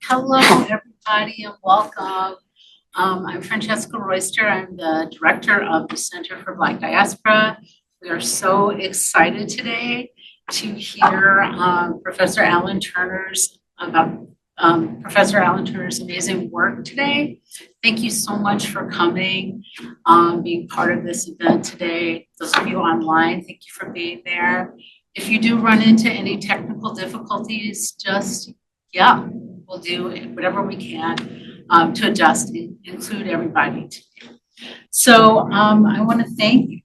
Hello, everybody, and welcome. I'm Francesca Royster. I'm the director of the Center for Black Diaspora. We are so excited today to hear Professor Alan Turner's amazing work today. Thank you so much for coming, being part of this event today. Those of you online, thank you for being there. If you do run into any technical difficulties, we'll do whatever we can to adjust and include everybody today. So I want to thank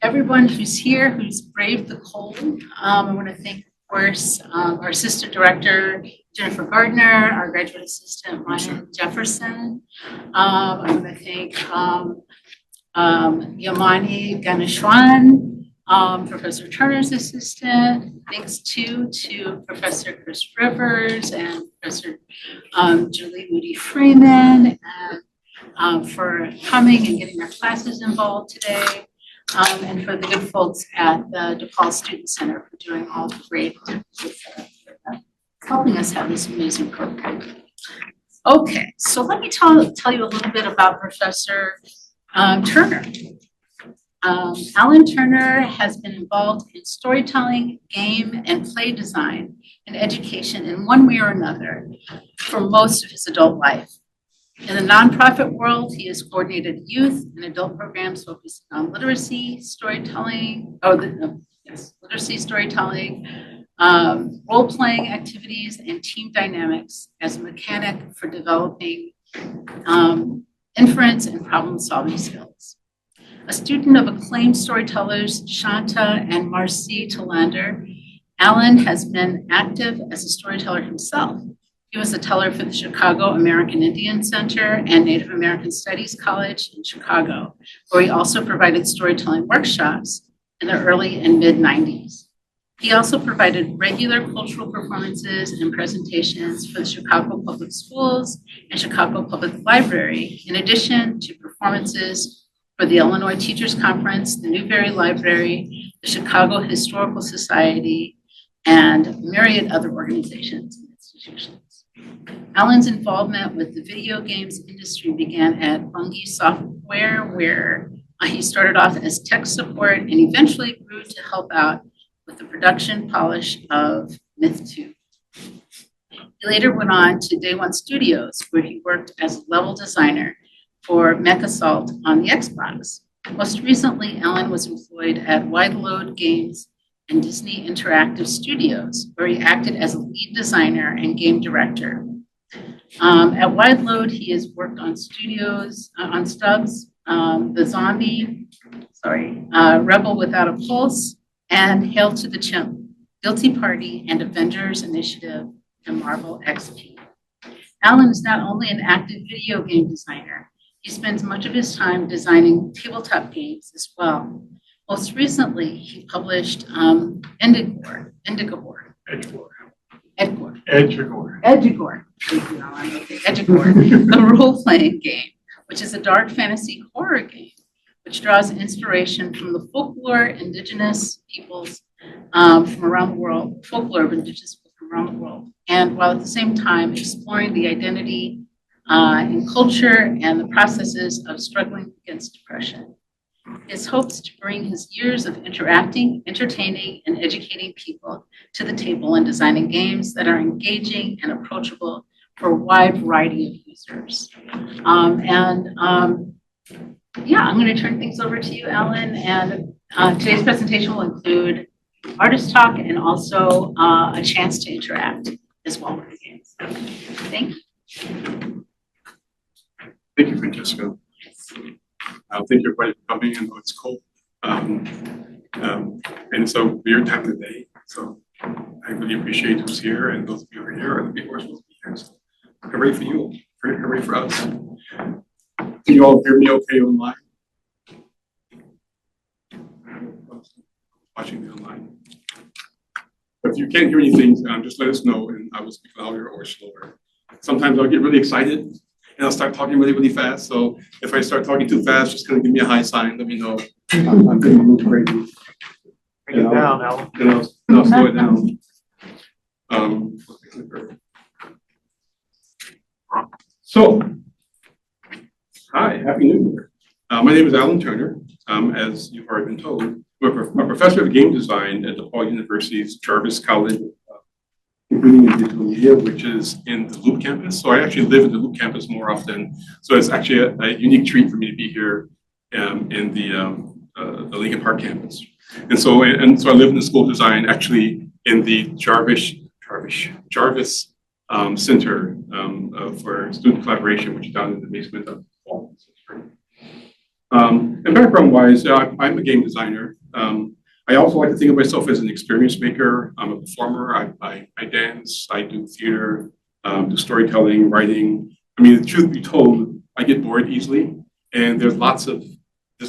everyone who's here, who's braved the cold. I want to thank, of course, our assistant director, Jennifer Gardner, our graduate assistant, Ryan Jefferson. I want to thank Yamani Ganeshwan, Professor Turner's assistant. Thanks to Professor Chris Rivers and Professor Julie Moody Freeman for coming and getting our classes involved today. And for the good folks at the DePaul Student Center for doing all the great with helping us have this amazing program. Okay, so let me tell you a little bit about Professor Turner. Alan Turner has been involved in storytelling, game, and play design and education in one way or another for most of his adult life. In the nonprofit world, he has coordinated youth and adult programs focused on literacy, storytelling, role-playing activities, and team dynamics as a mechanic for developing inference and problem-solving skills. A student of acclaimed storytellers Shanta and Marcy Tolander, Alan has been active as a storyteller himself. He was a teller for the Chicago American Indian Center and Native American Studies College in Chicago, where he also provided storytelling workshops in the early and mid-90s. He also provided regular cultural performances and presentations for the Chicago Public Schools and Chicago Public Library, in addition to performances for the Illinois Teachers Conference, the Newberry Library, the Chicago Historical Society, and myriad other organizations and institutions. Alan's involvement with the video games industry began at Bungie Software, where he started off as tech support and eventually grew to help out with the production polish of Myth 2. He later went on to Day One Studios, where he worked as a level designer for Mech Assault on the Xbox. Most recently, Alan was employed at Wide Load Games and Disney Interactive Studios, where he acted as a lead designer and game director. At Wide Load, he has worked on Stubbs, Rebel Without a Pulse, and Hail to the Chimp, Guilty Party, and Avengers Initiative, and Marvel XP. Alan is not only an active video game designer, he spends much of his time designing tabletop games as well. Most recently, he published Edgegore, the role-playing game, which is a dark fantasy horror game, which draws inspiration from the folklore of indigenous peoples from around the world, and while at the same time exploring the identity in culture and the processes of struggling against depression. His hopes to bring his years of interacting, entertaining, and educating people to the table and designing games that are engaging and approachable for a wide variety of users. I'm going to turn things over to you, Alan, and today's presentation will include artist talk and also a chance to interact as well with the games. Thank you. Thank you, Francesca. Thank you everybody for coming. I know it's cold. And it's a weird time of the day. So I really appreciate who's here, and those of you who are here and the people who are supposed to be here. So hooray for you, hooray for us. Can you all hear me okay online? Watching me online. But if you can't hear anything, just let us know and I will speak louder or slower. Sometimes I'll get really excited and I'll start talking really, really fast. So if I start talking too fast, just kind of give me a high sign. Let me know I'm getting a little crazy. Bring it down, Al. And I'll slow it down. So, hi, Happy New Year. My name is Alan Turner. As you've already been told, I'm a professor of game design at DePaul University's Jarvis College of Computing and Digital Media, which is in the Loop campus. So I actually live in the Loop campus more often. So it's actually a unique treat for me to be here in the Lincoln Park campus. And so I live in the School of Design, actually in the Jarvis Center for Student Collaboration, which is down in the basement of DePaul. And background-wise, I'm a game designer. I also like to think of myself as an experience maker. I'm a performer. I dance. I do theater, do storytelling, writing. I mean, the truth be told, I get bored easily, and there's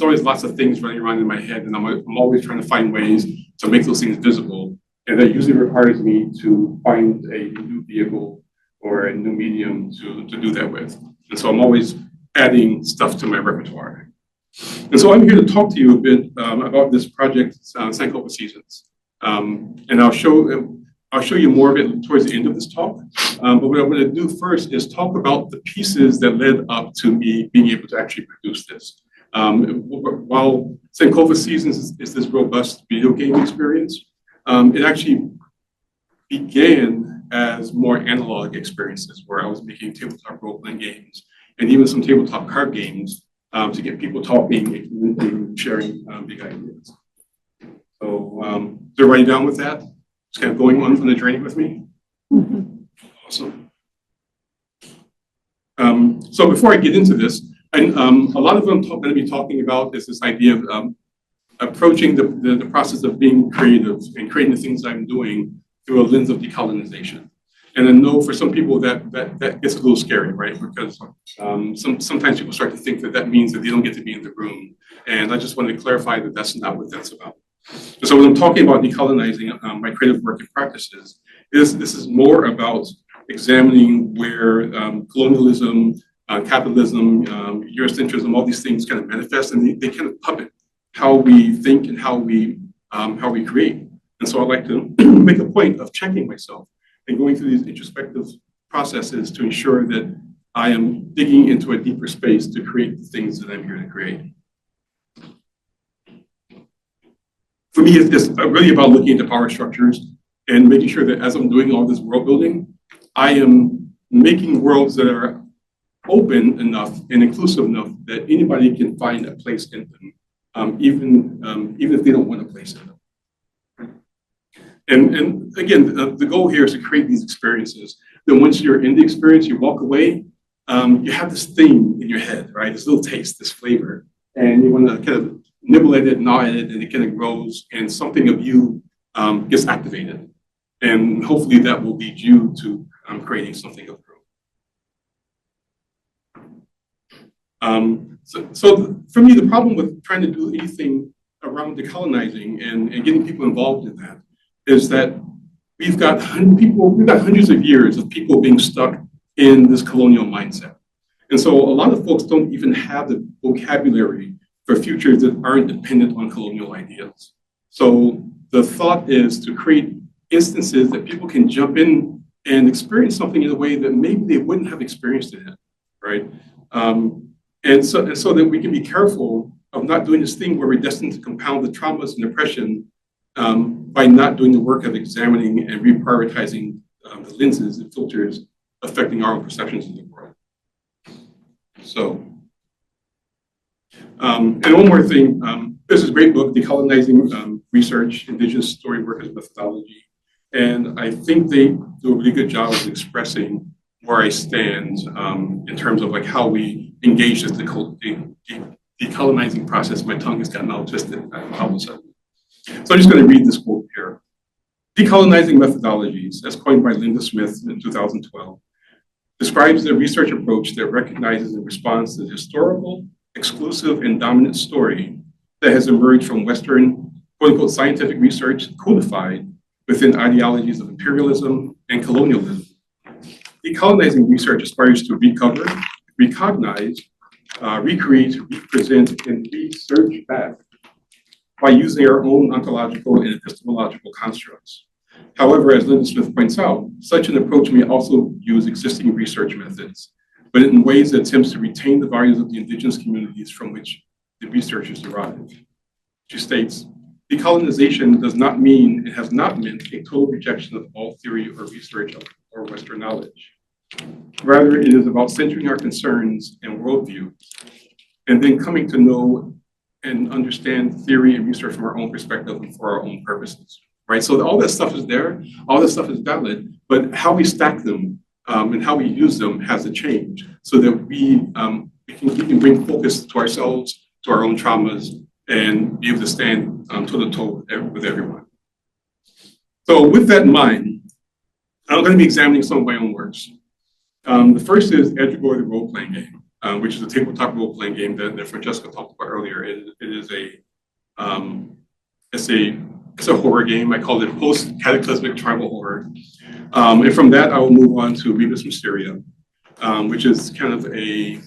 always lots of things running around in my head, and I'm always trying to find ways to make those things visible. And that usually requires me to find a new vehicle or a new medium to do that with. And so I'm always adding stuff to my repertoire. And so I'm here to talk to you a bit about this project, Sankofa Seasons. And I'll show you more of it towards the end of this talk. But what I'm going to do first is talk about the pieces that led up to me being able to actually produce this. While Sankofa Seasons is this robust video game experience, it actually began as more analog experiences where I was making tabletop role-playing games and even some tabletop card games to get people talking, implementing, sharing big ideas. So they're writing down with that, just kind of going on the journey with me. Awesome. So before I get into this, a lot of them I'm going to be talking about is this idea of approaching the process of being creative and creating the things I'm doing through a lens of decolonization. And I know for some people that gets a little scary, right? Because sometimes people start to think that means that they don't get to be in the room. And I just wanted to clarify that that's not what that's about. So when I'm talking about decolonizing my creative work and practices, this is more about examining where colonialism, capitalism, Eurocentrism, all these things kind of manifest, and they kind of puppet how we think and how we create. And so I like to make a point of checking myself and going through these introspective processes to ensure that I am digging into a deeper space to create the things that I'm here to create. For me, it's really about looking into power structures and making sure that as I'm doing all this world building, I am making worlds that are open enough and inclusive enough that anybody can find a place in them, even if they don't want a place in them. And again, the goal here is to create these experiences. Then once you're in the experience, you walk away, you have this thing in your head, right? This little taste, this flavor, and you want to kind of nibble at it, gnaw at it, and it kind of grows, and something of you gets activated. And hopefully that will lead you to creating something of growth. So for me, the problem with trying to do anything around decolonizing and getting people involved in that is that we've got hundreds of years of people being stuck in this colonial mindset. And so a lot of folks don't even have the vocabulary for futures that aren't dependent on colonial ideas. So the thought is to create instances that people can jump in and experience something in a way that maybe they wouldn't have experienced it in, right? And so that we can be careful of not doing this thing where we're destined to compound the traumas and oppression by not doing the work of examining and reprioritizing the lenses and filters affecting our own perceptions of the world. So, and one more thing, there's this great book, Decolonizing Research, Indigenous Story Work as Methodology. And I think they do a really good job of expressing where I stand in terms of like how we engage this decolonizing process. My tongue has gotten all twisted all of a sudden. So I'm just going to read this quote here. Decolonizing methodologies, as coined by Linda Smith in 2012, describes the research approach that recognizes and responds to the historical, exclusive, and dominant story that has emerged from Western, quote-unquote, scientific research codified within ideologies of imperialism and colonialism. Decolonizing research aspires to recover, recognize, recreate, represent, and research back by using our own ontological and epistemological constructs. However, as Linda Smith points out, such an approach may also use existing research methods but in ways that attempts to retain the values of the indigenous communities from which the researchers derive. She states, decolonization does not mean, it has not meant a total rejection of all theory or research or Western knowledge. Rather, it is about centering our concerns and worldview, and then coming to know and understand theory and research from our own perspective and for our own purposes, right? So all that stuff is there, all that stuff is valid, but how we stack them and how we use them has to change so that we can bring focus to ourselves, to our own traumas, and be able to stand toe-to-toe with everyone. So with that in mind, I'm going to be examining some of my own works. The first is Edgewater, the role-playing game, which is a tabletop role-playing game that Francesca talked about earlier. It's a horror game. I call it post-cataclysmic tribal horror. And from that, I will move on to Rebus Mysteria, which is kind of it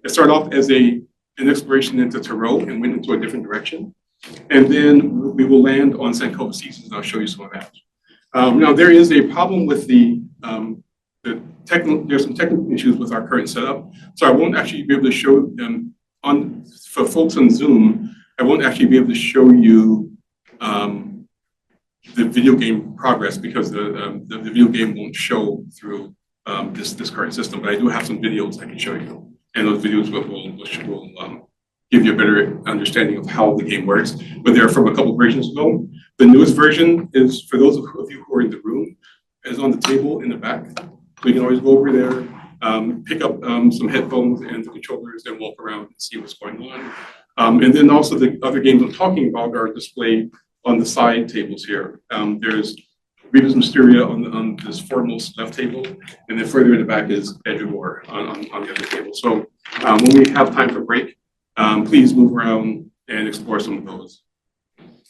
started off as an exploration into Tarot and went into a different direction. And then we will land on Sankofa Seasons, and I'll show you some of that. Now, there is a problem with there's some technical issues with our current setup, so I won't actually be able to show them for folks on Zoom. I won't actually be able to show you the video game progress because the video game won't show through this current system. But I do have some videos I can show you, and those videos will give you a better understanding of how the game works. But they're from a couple versions ago. The newest version is, for those of you who are in the room, is on the table in the back. So you can always go over there, pick up some headphones and the controllers and walk around and see what's going on. And then also the other games I'm talking about are displayed on the side tables here. There's Rebus Mysteria on this foremost left table, and then further in the back is Edgewater on the other table. So when we have time for break, please move around and explore some of those.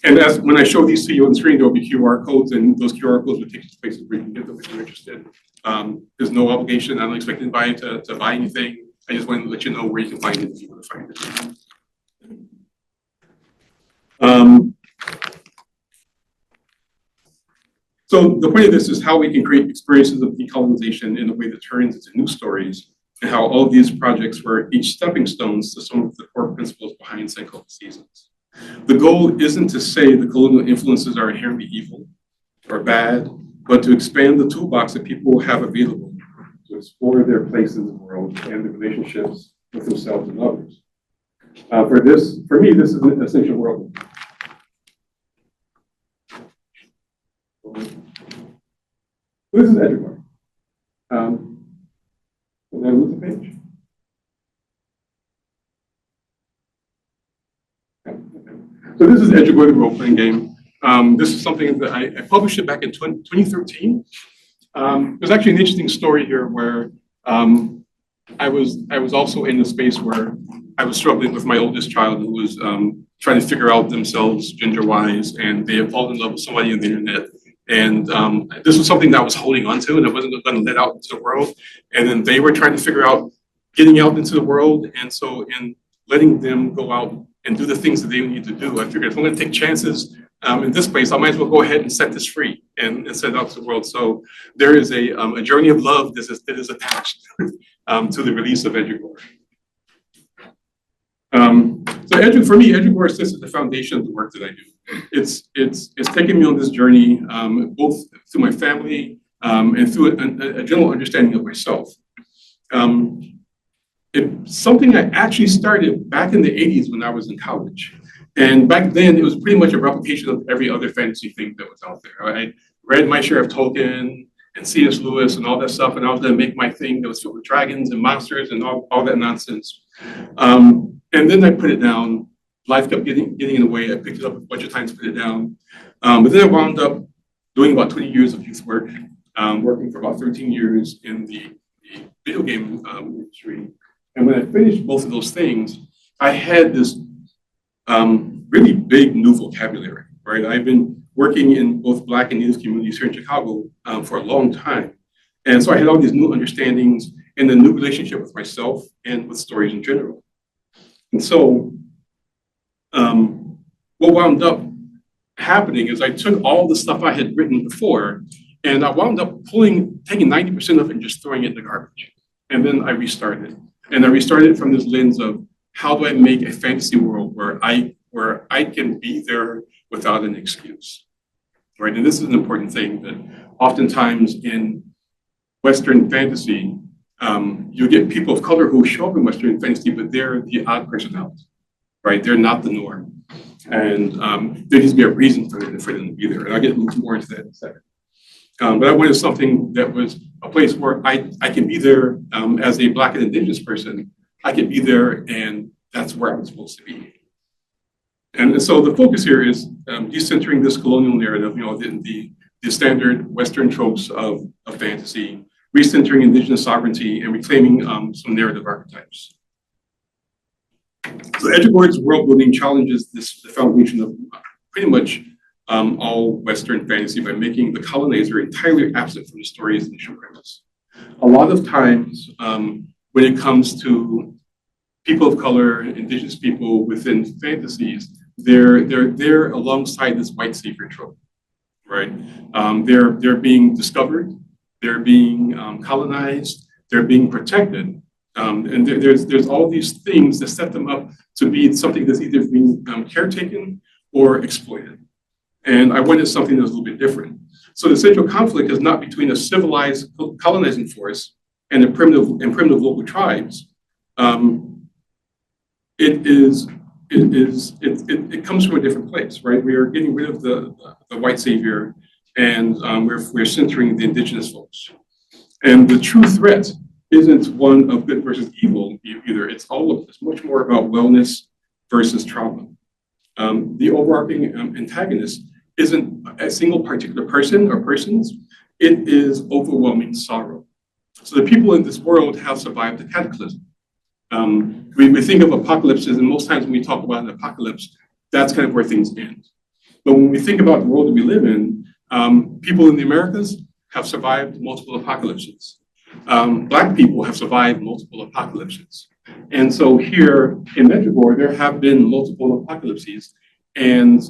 And when I show these to you on the screen, there will be QR codes, and those QR codes will take you to places where you can get them if you're interested. There's no obligation. I don't expect anybody to buy anything. I just wanted to let you know where you can find it if you want to find it. So the point of this is how we can create experiences of decolonization in a way that turns into new stories, and how all of these projects were each stepping stones to some of the core principles behind Sankofa Seasons. The goal isn't to say the colonial influences are inherently evil or bad, but to expand the toolbox that people have available to explore their place in the world and the relationships with themselves and others. For me, this is an essential world. This is Edgewater. And then move the page. So this is Edgewater, the role-playing game. This is something that I published it back in 2013. There's actually an interesting story here where I was also in a space where I was struggling with my oldest child who was trying to figure out themselves gender-wise, and they had fallen in love with somebody on the internet. And this was something that I was holding on to, and I wasn't going to let out into the world. And then they were trying to figure out getting out into the world. And so in letting them go out and do the things that they need to do, I figured if I'm going to take chances in this place, I might as well go ahead and set this free and set it out to the world. So there is a journey of love that is attached to the release of Edgewater. So for me, Edgewater sits at the foundation of the work that I do. It's taken me on this journey, both through my family and through a general understanding of myself. It's something I actually started back in the 80s when I was in college. And back then, it was pretty much a replication of every other fantasy thing that was out there. I read my share of Tolkien and C.S. Lewis and all that stuff, and I was going to make my thing that was filled with dragons and monsters and all that nonsense. And then I put it down. Life kept getting in the way. I picked it up a bunch of times, put it down. But then I wound up doing about 20 years of youth work, working for about 13 years in the video game industry. And when I finished both of those things, I had this really big new vocabulary, right? I've been working in both Black and Native communities here in Chicago for a long time. And so I had all these new understandings and a new relationship with myself and with stories in general. And so what wound up happening is I took all the stuff I had written before, and I wound up taking 90% of it and just throwing it in the garbage. And then I restarted. And I restarted from this lens of how do I make a fantasy world where I can be there without an excuse, right? And this is an important thing that oftentimes in Western fantasy, you get people of color who show up in Western fantasy, but they're the odd person out, right? They're not the norm. And there needs to be a reason for them to be there. And I'll get more into that in a second. But I wanted something that was a place where I can be there as a Black and Indigenous person. I can be there, and that's where I'm supposed to be. And so the focus here is decentering this colonial narrative, the standard Western tropes of fantasy, recentering Indigenous sovereignty, and reclaiming some narrative archetypes. So Edgeworth's world building challenges the foundation of pretty much all Western fantasy by making the colonizer entirely absent from the story's initial premise. A lot of times, when it comes to people of color, Indigenous people within fantasies, they're there alongside this white savior trope, right? They're being discovered, they're being colonized, they're being protected, and there's all these things that set them up to be something that's either being caretaken or exploited. And I wanted something that was a little bit different. So the central conflict is not between a civilized colonizing force and the primitive local tribes. It comes from a different place, right? We are getting rid of the white savior, and we're centering the Indigenous folks. And the true threat isn't one of good versus evil either. It's much more about wellness versus trauma. The overarching antagonist isn't a single particular person or persons. It is overwhelming sorrow. So the people in this world have survived the cataclysm. We think of apocalypses, and most times when we talk about an apocalypse, that's kind of where things end. But when we think about the world that we live in, people in the Americas have survived multiple apocalypses. Black people have survived multiple apocalypses. And so here in Medjugorje, there have been multiple apocalypses. And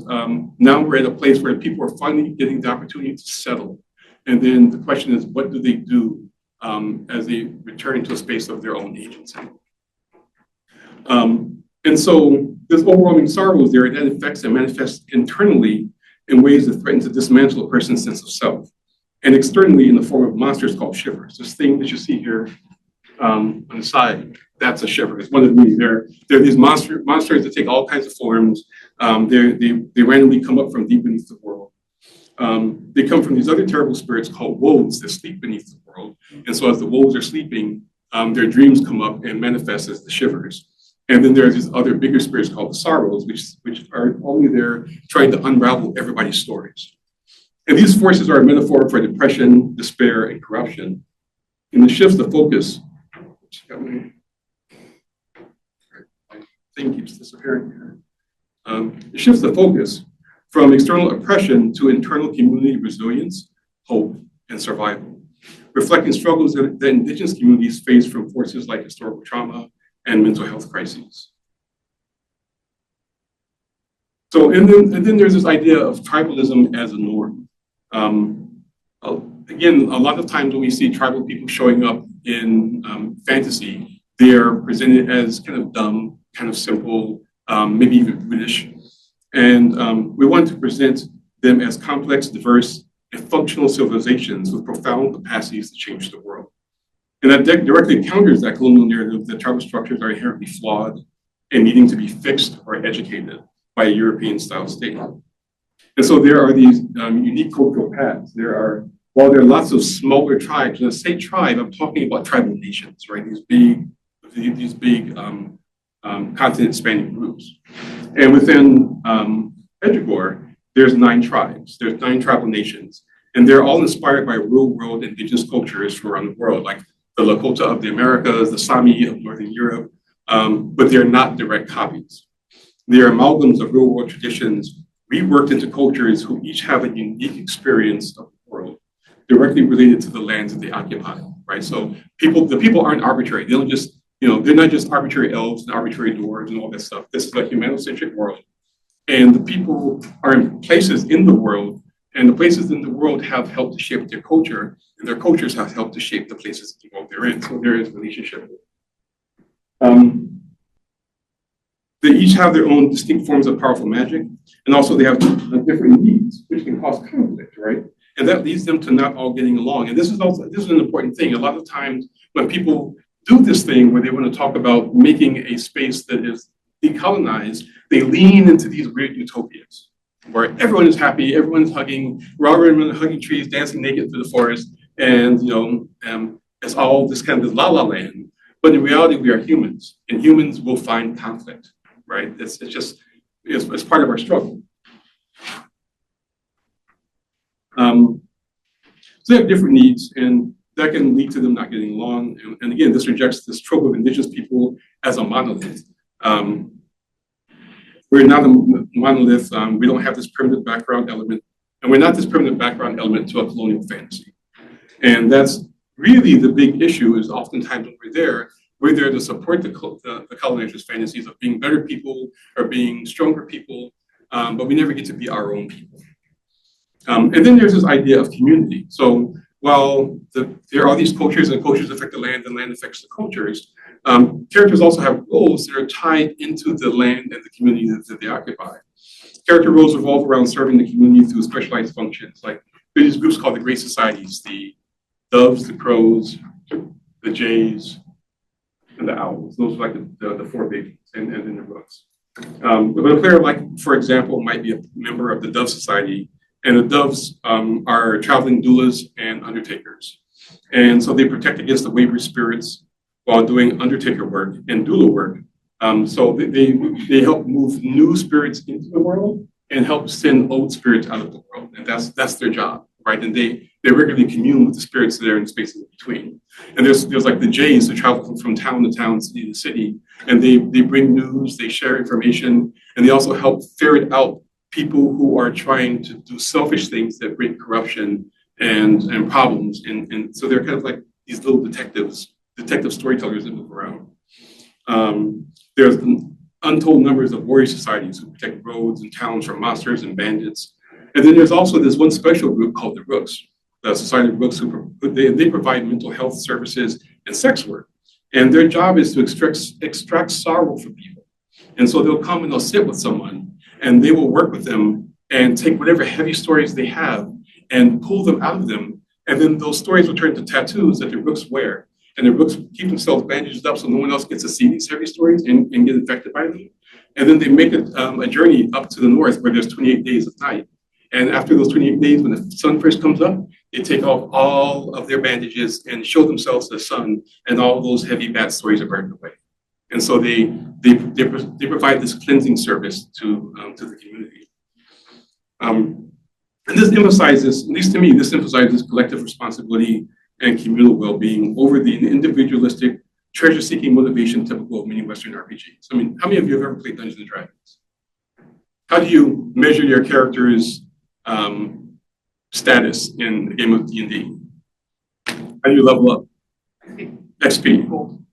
now we're at a place where people are finally getting the opportunity to settle. And then the question is, what do they do as they return to a space of their own agency? And so this overwhelming sorrow is there, and that affects and manifests internally in ways that threaten to dismantle a person's sense of self, and externally in the form of monsters called shivers. This thing that you see here on the side, that's a shiver. It's one of the They're these monsters that take all kinds of forms. They randomly come up from deep beneath the world. They come from these other terrible spirits called wolves that sleep beneath the world. And so as the wolves are sleeping, their dreams come up and manifest as the shivers. And then there's these other bigger spirits called the sorrows, which are only there trying to unravel everybody's stories. And these forces are a metaphor for depression, despair, and corruption. And it shifts the focus. My thing keeps disappearing here. It shifts the focus from external oppression to internal community resilience, hope, and survival, reflecting struggles that Indigenous communities face from forces like historical trauma and mental health crises. So, and then there's this idea of tribalism as a norm. Again, a lot of times when we see tribal people showing up in fantasy, they are presented as kind of dumb, kind of simple, maybe even British. And we want to present them as complex, diverse, and functional civilizations with profound capacities to change the world. And that directly counters that colonial narrative that tribal structures are inherently flawed and needing to be fixed or educated by a European-style state. And so there are these unique cultural paths. While there are lots of smaller tribes, when I say tribe, I'm talking about tribal nations, right? These big continent-spanning groups. And within Medjugorje, there's 9 tribes. There's 9 tribal nations. And they're all inspired by real-world indigenous cultures from around the world, like the Lakota of the Americas, the Sami of Northern Europe, but they're not direct copies. They're amalgams of real-world traditions reworked into cultures who each have a unique experience of the world, directly related to the lands that they occupy, right? So the people aren't arbitrary. They don't just, they're not just arbitrary elves and arbitrary dwarves and all that stuff. This is a humanocentric world. And the people are in places in the world And the places in the world have helped to shape their culture, and their cultures have helped to shape the places in the world they're in. So there is a relationship. They each have their own distinct forms of powerful magic, and also they have different needs, which can cause conflict, right? And that leads them to not all getting along. And this is an important thing. A lot of times when people do this thing where they want to talk about making a space that is decolonized, they lean into these weird utopias where everyone is happy, everyone's hugging, we're all hugging trees, dancing naked through the forest, and it's all this kind of la la land. But in reality, we are humans, and humans will find conflict, right? It's part of our struggle. So they have different needs, and that can lead to them not getting along. And again, this rejects this trope of indigenous people as a monolith. We're not a monolith. We don't have this primitive background element, and we're not this primitive background element to a colonial fantasy. And that's really the big issue. Is oftentimes when we're there to support the colonizers' fantasies of being better people or being stronger people, but we never get to be our own people. And then there's this idea of community. So while there are these cultures, and cultures affect the land, and land affects the cultures, characters also have roles that are tied into the land and the community that they occupy. Character roles revolve around serving the community through specialized functions. Like there's these groups called the Great Societies, the doves, the crows, the jays, and the owls. Those are like the four big and in the books. But a player, like, for example, might be a member of the Dove Society, and the doves are traveling doulas and undertakers. And so they protect against the wayward spirits while doing undertaker work and doula work. So they help move new spirits into the world and help send old spirits out of the world. And that's their job, right? And they regularly commune with the spirits that are in spaces in between. And there's like the Jays that travel from town to town, city to city, and they bring news, they share information, and they also help ferret out people who are trying to do selfish things that bring corruption and problems. And so they're kind of like these little detective storytellers that move around. There's untold numbers of warrior societies who protect roads and towns from monsters and bandits. And then there's also this one special group called the Rooks, the Society of Rooks, they provide mental health services and sex work. And their job is to extract sorrow from people. And so they'll come and they'll sit with someone, and they will work with them and take whatever heavy stories they have and pull them out of them. And then those stories will turn into tattoos that the Rooks wear. And the Rooks keep themselves bandaged up so no one else gets to see these heavy stories and get infected by them. And then they make a journey up to the north where there's 28 days of night. And after those 28 days, when the sun first comes up, they take off all of their bandages and show themselves to the sun, and all those heavy bad stories are burned away. And so they provide this cleansing service to the community. And this emphasizes, at least to me, this emphasizes collective responsibility and communal well-being over the individualistic, treasure-seeking motivation typical of many Western RPGs. I mean, how many of you have ever played Dungeons and Dragons? How do you measure your character's status in the game of D&D? How do you level up? XP.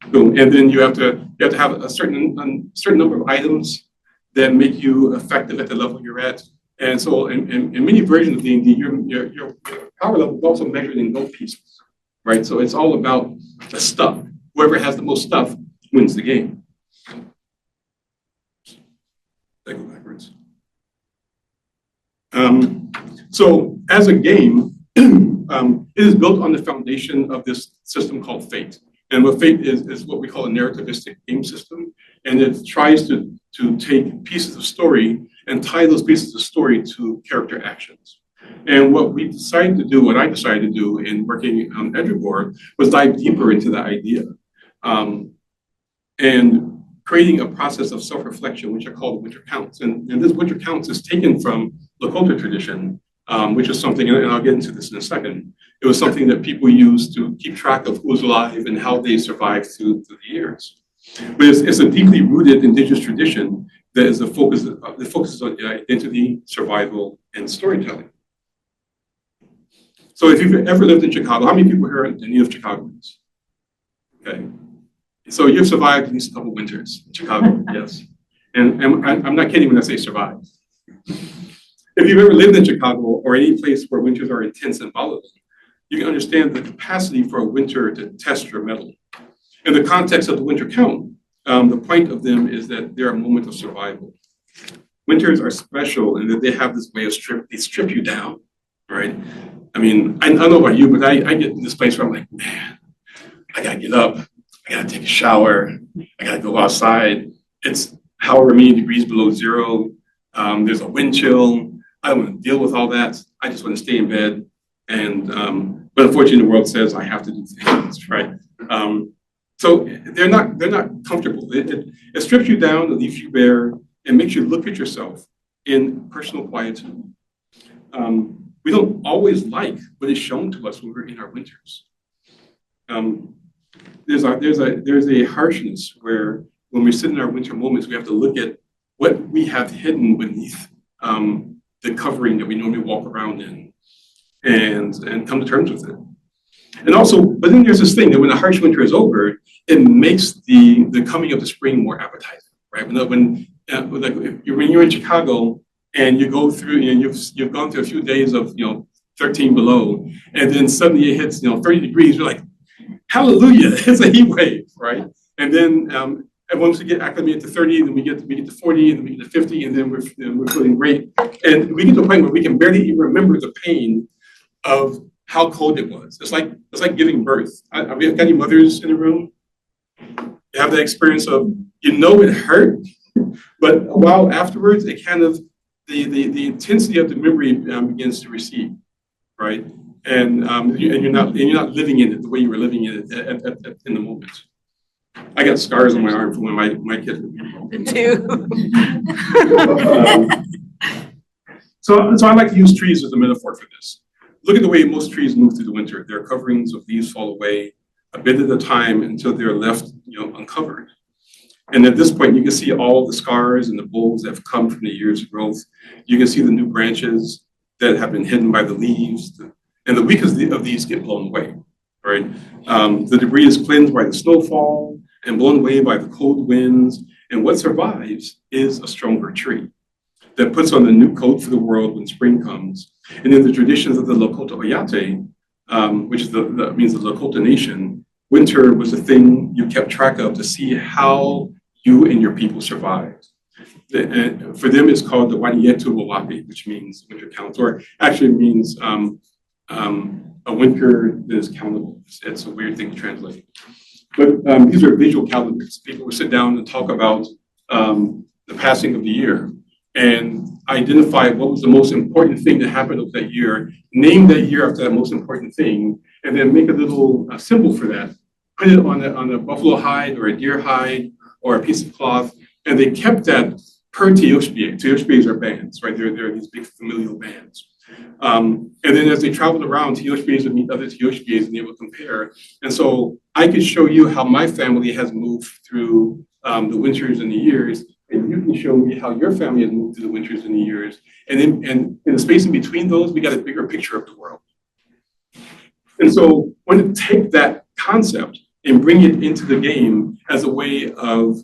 Boom. And then you have to have a certain number of items that make you effective at the level you're at. And so in many versions of D&D, your power level is also measured in gold pieces, right? So it's all about the stuff. Whoever has the most stuff wins the game. I go backwards. So as a game, it is built on the foundation of this system called Fate. And what Fate is what we call a narrativistic game system. And it tries to take pieces of story and tie those pieces of story to character actions. And what I decided to do in working on Edribor was dive deeper into that idea. And creating a process of self-reflection, which I call the winter counts. And this winter counts is taken from Lakota tradition, which is something, and I'll get into this in a second. It was something that people used to keep track of who's alive and how they survived through the years. But it's a deeply rooted indigenous tradition that is that focuses on identity, survival, and storytelling. So if you've ever lived in Chicago, how many people here are native Chicagoans? Okay. So you've survived at least a couple winters in Chicago, yes. And I'm not kidding when I say survived. if you've ever lived in Chicago or any place where winters are intense and volatile, you can understand the capacity for a winter to test your mettle. In the context of the winter count, the point of them is that they're a moment of survival. Winters are special in that they have this way of strip you down, right? I mean, I don't know about you, but I get in this place where I'm like, man, I gotta get up, I gotta take a shower, I gotta go outside. It's however many degrees below zero. There's a wind chill. I don't want to deal with all that. I just want to stay in bed. And but unfortunately, the world says I have to do things, right? So they're not comfortable. It strips you down, it leaves you bare, and makes you look at yourself in personal quietude. We don't always like what is shown to us when we're in our winters. There's a harshness where when we sit in our winter moments, we have to look at what we have hidden beneath the covering that we normally walk around in, and come to terms with it. And also, but then there's this thing that when the harsh winter is over, it makes the coming of the spring more appetizing, right? When you're in Chicago and you go through, you've gone through a few days of 13 below, and then suddenly it hits 30 degrees. You're like, hallelujah! It's a heat wave, right? And then and once we get acclimated to 30, then we get to 40, and then we get to 50, and then we're feeling great. And we get to a point where we can barely even remember the pain of how cold it was. It's like giving birth. Have we got any mothers in the room? You have that experience of it hurt, but a while afterwards, it kind of the intensity of the memory begins to recede, right? And you're not living in it the way you were living in it in the moment. I got scars on my arm from when my kids were born. Too. So I like to use trees as a metaphor for this. Look at the way most trees move through the winter. Their coverings of leaves fall away a bit at a time until they're left, uncovered. And at this point, you can see all the scars and the bulbs that have come from the year's growth. You can see the new branches that have been hidden by the leaves. And the weakest of these get blown away, right? The debris is cleansed by the snowfall and blown away by the cold winds. And what survives is a stronger tree that puts on a new coat for the world when spring comes. And in the traditions of the Lakota Oyate, which means the Lakota Nation, winter was the thing you kept track of to see how you and your people survived. And for them, it's called the Wanietu Wawapi, which means winter count, or actually means a winter that is countable. It's a weird thing to translate. But these are visual calendars. People would sit down and talk about the passing of the year and identify what was the most important thing that happened of that year, name that year after that most important thing, and then make a little symbol for that. Put it on a buffalo hide or a deer hide or a piece of cloth, and they kept that per Teoshbie. Teoshbies are bands, right? They're these big familial bands. And then as they traveled around, Teoshbies would meet other Teoshbies and they would compare. And so I could show you how my family has moved through the winters and the years, and you can show me how your family has moved through the winters and the years. And in the space in between those, we got a bigger picture of the world. And so I want to take that concept and bring it into the game as a way of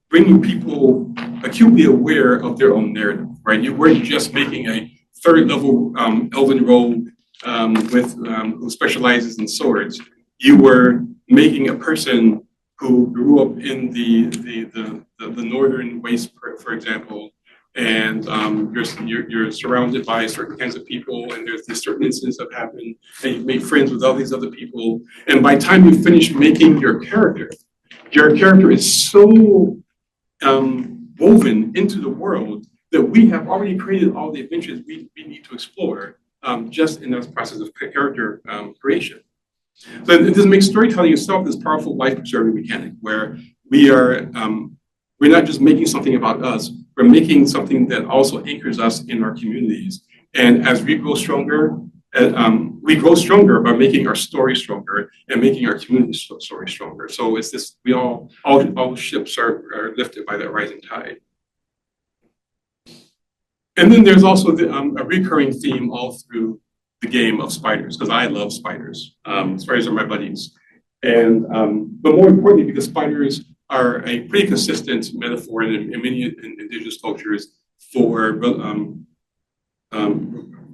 bringing people acutely aware of their own narrative, right? You weren't just making a third level elven rogue who specializes in swords. You were making a person who grew up in the northern waste, for example, and you're surrounded by certain kinds of people, and there's these certain incidents that happen, and you've made friends with all these other people, and by the time you finish making your character is so woven into the world that we have already created all the adventures we need to explore just in this process of character creation. So this makes storytelling itself this powerful life-preserving mechanic where we're not just making something about us, we're making something that also anchors us in our communities. And as we grow stronger by making our story stronger and making our community story stronger. So it's this, all ships are lifted by that rising tide. And then there's also a recurring theme all through the game of spiders, because I love spiders. Spiders are my buddies. And but more importantly, because spiders are a pretty consistent metaphor in many indigenous cultures for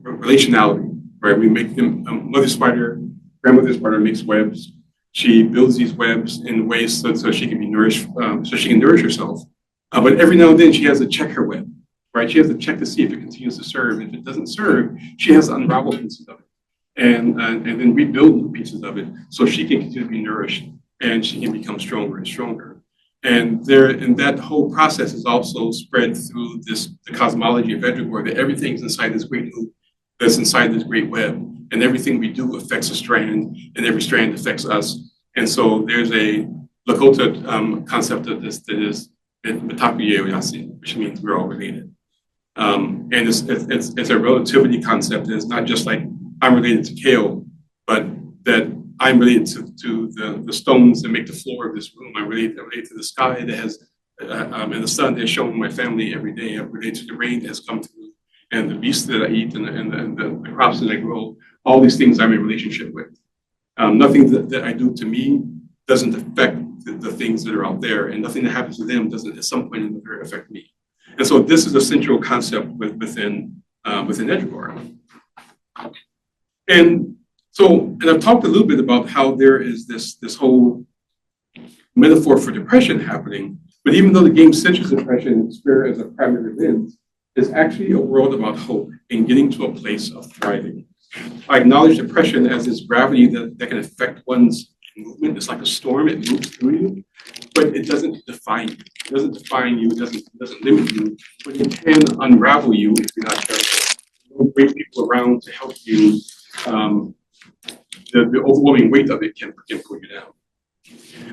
relationality, right? We make them, mother spider, grandmother spider makes webs. She builds these webs in ways so she can be nourished, so she can nourish herself. But every now and then she has to check her web, right? She has to check to see if it continues to serve. If it doesn't serve, she has to unravel pieces of it and then rebuild new pieces of it so she can continue to be nourished and she can become stronger and stronger. And that whole process is also spread through the cosmology of Edgewater, that everything's inside this great loop, that's inside this great web, and everything we do affects a strand, and every strand affects us. And so there's a Lakota concept of this that is Mitakuye Oyasi, which means we're all related. And it's a relativity concept. It's not just like I'm related to kale, but that I'm related to the stones that make the floor of this room. I'm related to the sky that has, and the sun that is shown my family every day. I'm related to the rain that has come through, and the beasts that I eat, and the crops that I grow. All these things I'm in relationship with. Nothing that I do to me doesn't affect the things that are out there, and nothing that happens to them doesn't at some point in the future affect me. And so this is a central concept within Edgewater. And I've talked a little bit about how there is this whole metaphor for depression happening, but even though the game centers depression and despair as a primary lens, it's actually a world about hope and getting to a place of thriving. I acknowledge depression as this gravity that can affect one's movement. It's like a storm, it moves through you, but it doesn't define you. It doesn't define you, it doesn't limit you, but it can unravel you if you're not careful. There are great people around to help you. The overwhelming weight of it can pull you down.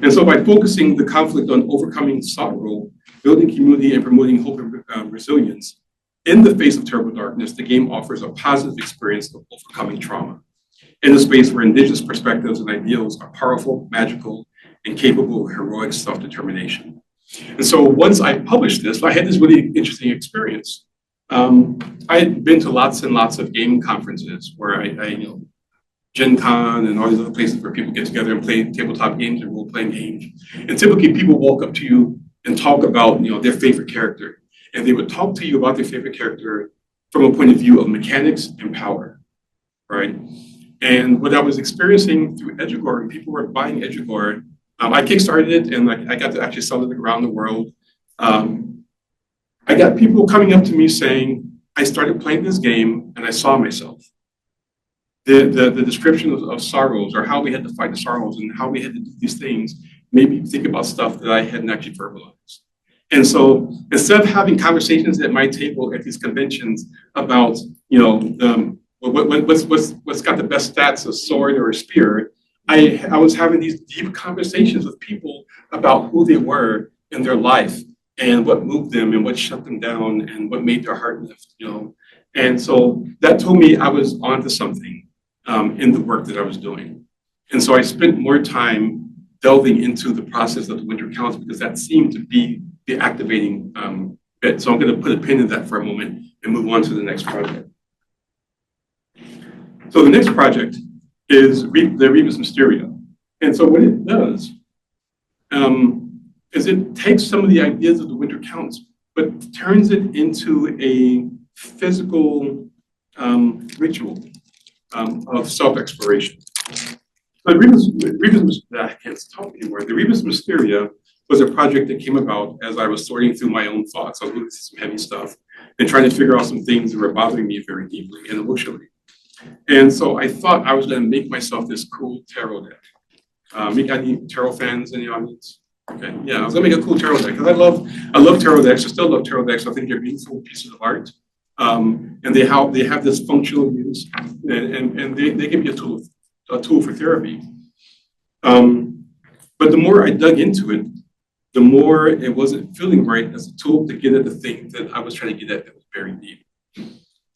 And so by focusing the conflict on overcoming sorrow, building community, and promoting hope and resilience, in the face of terrible darkness, the game offers a positive experience of overcoming trauma in a space where Indigenous perspectives and ideals are powerful, magical, and capable of heroic self-determination. And so once I published this, I had this really interesting experience. I had been to lots and lots of game conferences where I Gen Con and all these other places where people get together and play tabletop games and role-playing games. And typically people walk up to you and talk about their favorite character. And they would talk to you about their favorite character from a point of view of mechanics and power, right? And what I was experiencing through Edgewater, and people were buying Edgewater, I kickstarted it and I got to actually sell it around the world. I got people coming up to me saying, I started playing this game and I saw myself. The description of sorrows, or how we had to fight the sorrows and how we had to do these things, made me think about stuff that I hadn't actually verbalized. And so instead of having conversations at my table at these conventions about, what's got the best stats, a sword or a spear, I was having these deep conversations with people about who they were in their life and what moved them and what shut them down and what made their heart lift, And so that told me I was onto something in the work that I was doing. And so I spent more time delving into the process of the Winter Counts because that seemed to be the activating bit. So I'm going to put a pin in that for a moment and move on to the next project. So the next project is the Rebus Mysteria. And so what it does is it takes some of the ideas of the Winter Counts, but turns it into a physical ritual of self-exploration. So I can't talk anymore. The Rebus Mysteria was a project that came about as I was sorting through my own thoughts. I was looking through some heavy stuff and trying to figure out some things that were bothering me very deeply and emotionally. And so I thought I was going to make myself this cool tarot deck. You got any tarot fans in the audience? Okay, yeah, I was going to make a cool tarot deck because I love tarot decks. I still love tarot decks. I think they're beautiful pieces of art. And they have this functional use, and they can be a tool for therapy. But the more I dug into it, the more it wasn't feeling right as a tool to get at the thing that I was trying to get at that was very deep.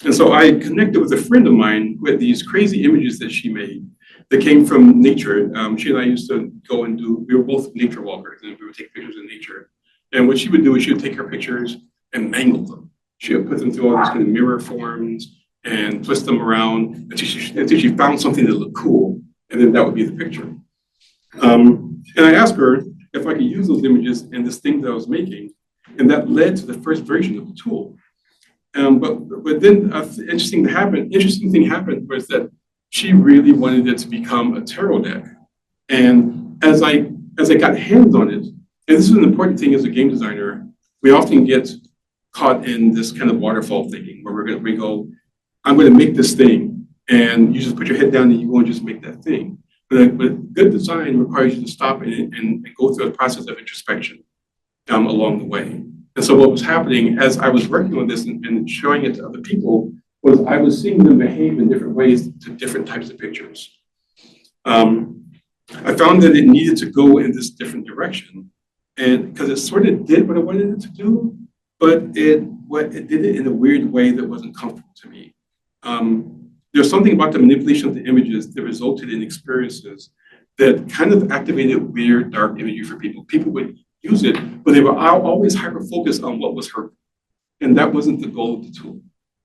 And so I connected with a friend of mine who had these crazy images that she made that came from nature. She and I used to go and we were both nature walkers, and we would take pictures of nature. And what she would do is she would take her pictures and mangle them. She would put them through all these kind of mirror forms and twist them around until she found something that looked cool, and then that would be the picture. And I asked her if I could use those images in this thing that I was making, and that led to the first version of the tool. But then interesting thing happened was that she really wanted it to become a tarot deck. And as I got hands on it, and this is an important thing as a game designer, we often get caught in this kind of waterfall thinking where we go, I'm going to make this thing, and you just put your head down and you go and just make that thing. But good design requires you to stop and go through a process of introspection along the way. And so what was happening as I was working on this and showing it to other people was I was seeing them behave in different ways to different types of pictures. I found that it needed to go in this different direction, and because it sort of did what I wanted it to do, but it did it in a weird way that wasn't comfortable to me. There's something about the manipulation of the images that resulted in experiences that kind of activated weird, dark imagery for people. People would use it, but they were always hyper-focused on what was hurtful. And that wasn't the goal of the tool.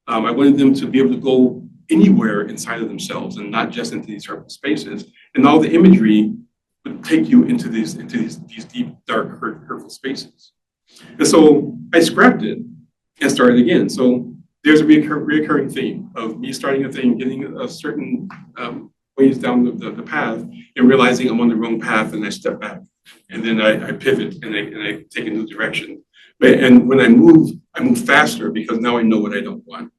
I wanted them to be able to go anywhere inside of themselves and not just into these hurtful spaces. And all the imagery would take you into these deep, dark, hurtful spaces. And so I scrapped it and started again. So there's a reoccurring theme of me starting a thing, getting a certain ways down the path and realizing I'm on the wrong path, and I step back. And then I pivot and I take a new direction. And when I move faster because now I know what I don't want.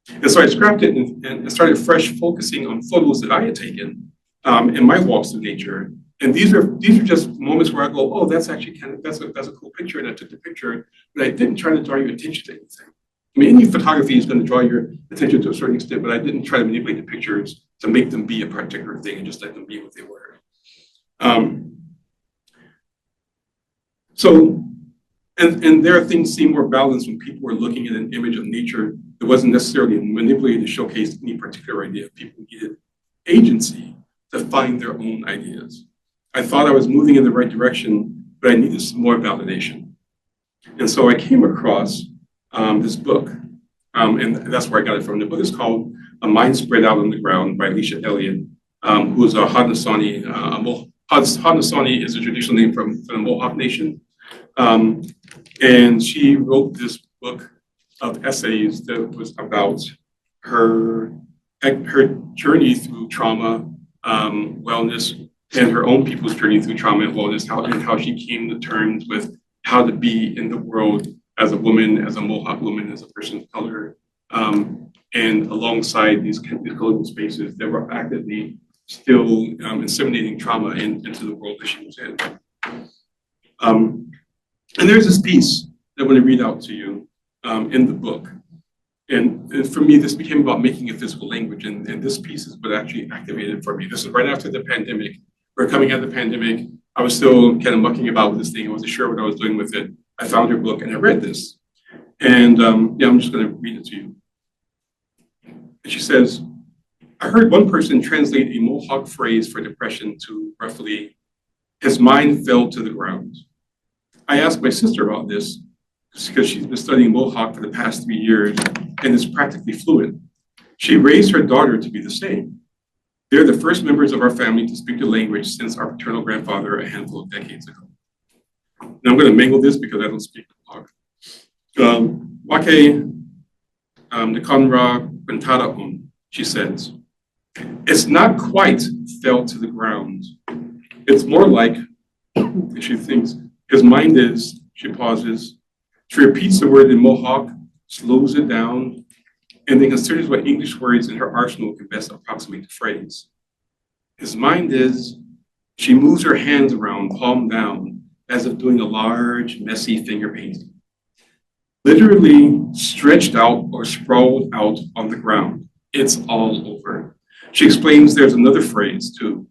And so I scrapped it and started fresh focusing on photos that I had taken in my walks of nature. And these are just moments where I go, oh, that's actually that's a cool picture, and I took the picture, but I didn't try to draw your attention to anything. I mean, any photography is going to draw your attention to a certain extent, but I didn't try to manipulate the pictures to make them be a particular thing and just let them be what they were. And there things seem more balanced when people were looking at an image of nature that wasn't necessarily manipulated to showcase any particular idea. People needed agency to find their own ideas. I thought I was moving in the right direction, but I needed some more validation. And so I came across this book, and that's where I got it from. The book is called A Mind Spread Out on the Ground by Alicia Elliott, who is a Haudenosaunee. Haudenosaunee is a traditional name from the Mohawk Nation. And she wrote this book of essays that was about her journey through trauma, wellness, and her own people's journey through trauma and wellness, how she came to terms with how to be in the world as a woman, as a Mohawk woman, as a person of color, and alongside these colonial spaces that were actively still inseminating trauma into the world that she was in. And there's this piece that I want to read out to you in the book. And for me, this became about making a physical language. And this piece is what actually activated for me. This is right after the pandemic. We're coming out of the pandemic. I was still kind of mucking about with this thing. I wasn't sure what I was doing with it. I found her book and I read this. And I'm just going to read it to you. And she says, I heard one person translate a Mohawk phrase for depression to roughly, his mind fell to the ground. I asked my sister about this because she's been studying Mohawk for the past 3 years and is practically fluent. She raised her daughter to be the same. They're the first members of our family to speak the language since our paternal grandfather a handful of decades ago. Now I'm going to mangle this because I don't speak Mohawk. Wake Nikonra Bentadaon, she says. It's not quite fell to the ground. It's more like, she thinks, his mind is, she pauses, she repeats the word in Mohawk, slows it down, and then considers what English words in her arsenal can best approximate the phrase. His mind is, she moves her hands around, palm down, as if doing a large, messy finger painting. Literally stretched out or sprawled out on the ground. It's all over. She explains there's another phrase too,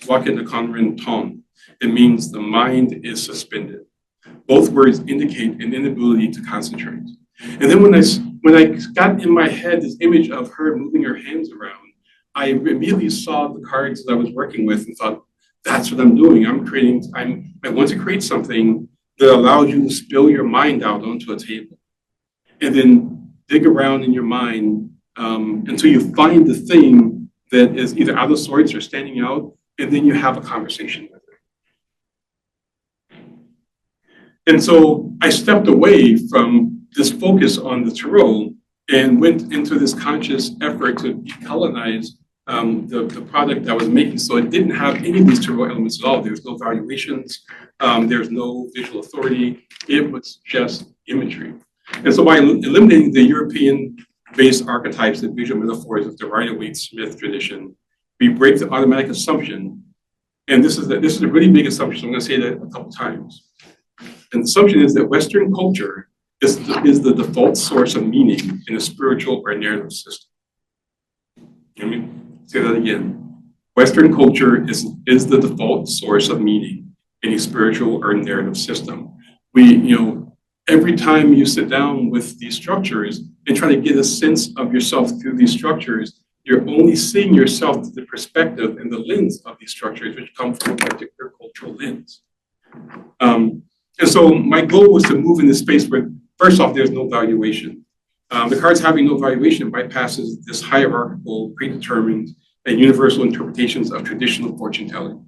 Wakin Nakonrin Ton. It means the mind is suspended. Both words indicate an inability to concentrate. And then when I got in my head this image of her moving her hands around, I immediately saw the cards that I was working with and thought, that's what I'm doing. I want to create something that allows you to spill your mind out onto a table and then dig around in your mind until you find the thing that is either out of sorts or standing out, and then you have a conversation with it. And so I stepped away from this focus on the tarot and went into this conscious effort to decolonize the product I was making. So it didn't have any of these tarot elements at all. There's no valuations, there's no visual authority. It was just imagery. And so by eliminating the European-based archetypes and visual metaphors of the Rider-Waite-Smith tradition, we break the automatic assumption. And this is a really big assumption. So I'm going to say that a couple times. And the assumption is that Western culture is the default source of meaning in a spiritual or narrative system. Let me say that again. Western culture is the default source of meaning in a spiritual or narrative system. Every time you sit down with these structures and try to get a sense of yourself through these structures, you're only seeing yourself through the perspective and the lens of these structures, which come from a particular cultural lens. And so my goal was to move in this space where, first off, there's no valuation. The cards having no valuation bypasses this hierarchical, predetermined, and universal interpretations of traditional fortune telling.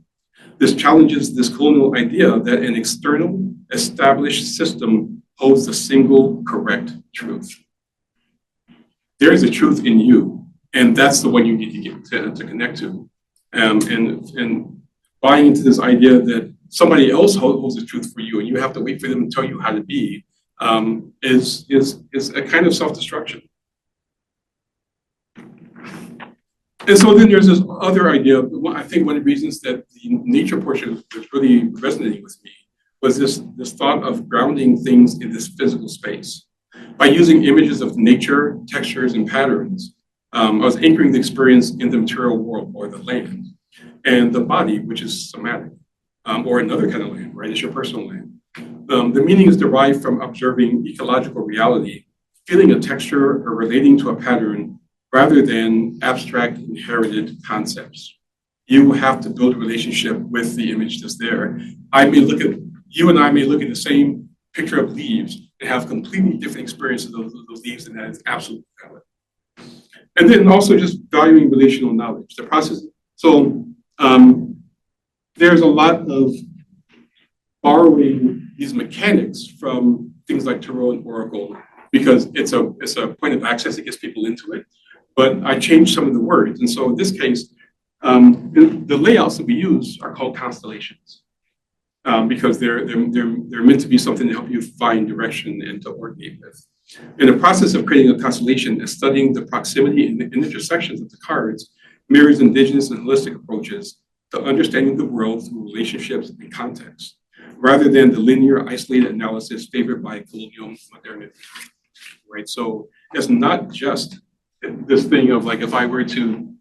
This challenges this colonial idea that an external, established system holds the single correct truth. There is a truth in you, and that's the one you need to get to connect to. And buying into this idea that somebody else holds the truth for you, and you have to wait for them to tell you how to be, is a kind of self-destruction. And so then there's this other idea. I think one of the reasons that the nature portion was really resonating with me was this thought of grounding things in this physical space. By using images of nature, textures, and patterns, I was anchoring the experience in the material world, or the land, and the body, which is somatic, or another kind of land, right? It's your personal land. The meaning is derived from observing ecological reality, feeling a texture, or relating to a pattern, rather than abstract inherited concepts. You have to build a relationship with the image that's there. You and I may look at the same picture of leaves and have completely different experiences of those leaves, and that is absolutely valid. And then also just valuing relational knowledge, the process. So there's a lot of borrowing these mechanics from things like Tarot and Oracle, because it's a point of access that gets people into it. But I changed some of the words. And so in this case, the layouts that we use are called constellations, because they're meant to be something to help you find direction and to coordinate with. In the process of creating a constellation and studying the proximity and the intersections of the cards mirrors indigenous and holistic approaches to understanding the world through relationships and context, rather than the linear, isolated analysis favored by colonial modernity, right? So it's not just this thing of like, if I were to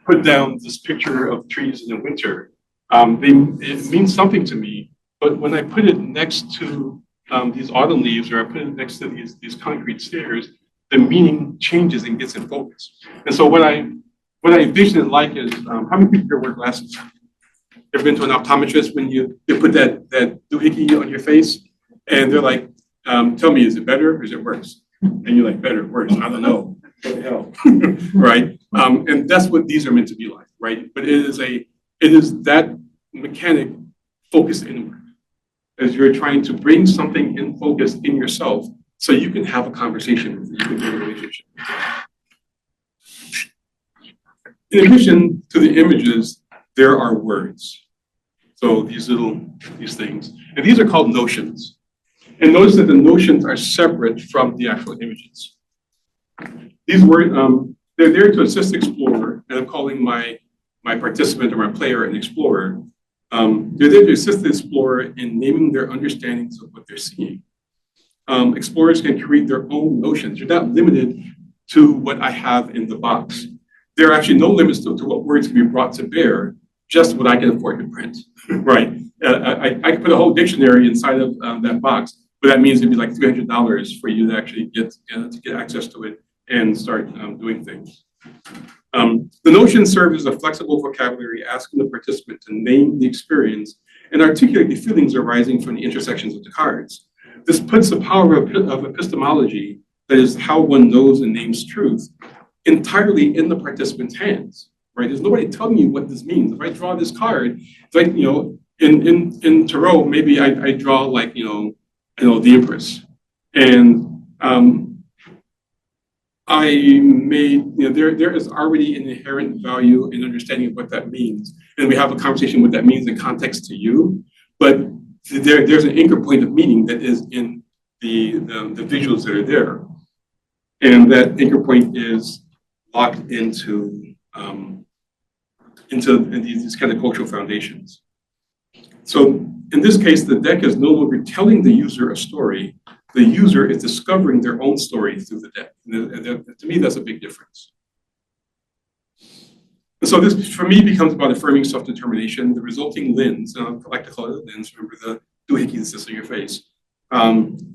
put down this picture of trees in the winter, it means something to me, but when I put it next to these autumn leaves, or I put it next to these concrete stairs, the meaning changes and gets in focus. And so what I envision it like is, how many people here wear glasses? Ever been to an optometrist when you put that doohickey on your face, and they're like, tell me, is it better or is it worse? And you're like, better, worse, I don't know, what the hell, right? And that's what these are meant to be like, right? But it is that mechanic focused inward, as you're trying to bring something in focus in yourself so you can have a conversation with it, you can build a relationship. In addition to the images, there are words. So these things, and these are called notions. And notice that the notions are separate from the actual images. These words, they're there to assist the explorer, and I'm calling my participant or my player an explorer. They're there to assist the explorer in naming their understandings of what they're seeing. Explorers can create their own notions. You're not limited to what I have in the box. There are actually no limits to what words can be brought to bear, just what I can afford to print, right? I could put a whole dictionary inside of that box, but that means it'd be like $300 for you to actually get access to it and start doing things. The notion serves as a flexible vocabulary, asking the participant to name the experience and articulate the feelings arising from the intersections of the cards. This puts the power of epistemology, that is how one knows and names truth, entirely in the participant's hands, right? There's nobody telling you what this means. If I draw this card, it's like, in Tarot, maybe I draw like, the Empress. And I made, there is already an inherent value in understanding of what that means. And we have a conversation what that means in context to you, but there's an anchor point of meaning that is in the visuals that are there. And that anchor point is locked into these kind of cultural foundations. So in this case, the deck is no longer telling the user a story. The user is discovering their own story through the deck. And to me, that's a big difference. And so this, for me, becomes about affirming self-determination. The resulting lens, and I like to call it a lens, remember the doohickey that sits on your face.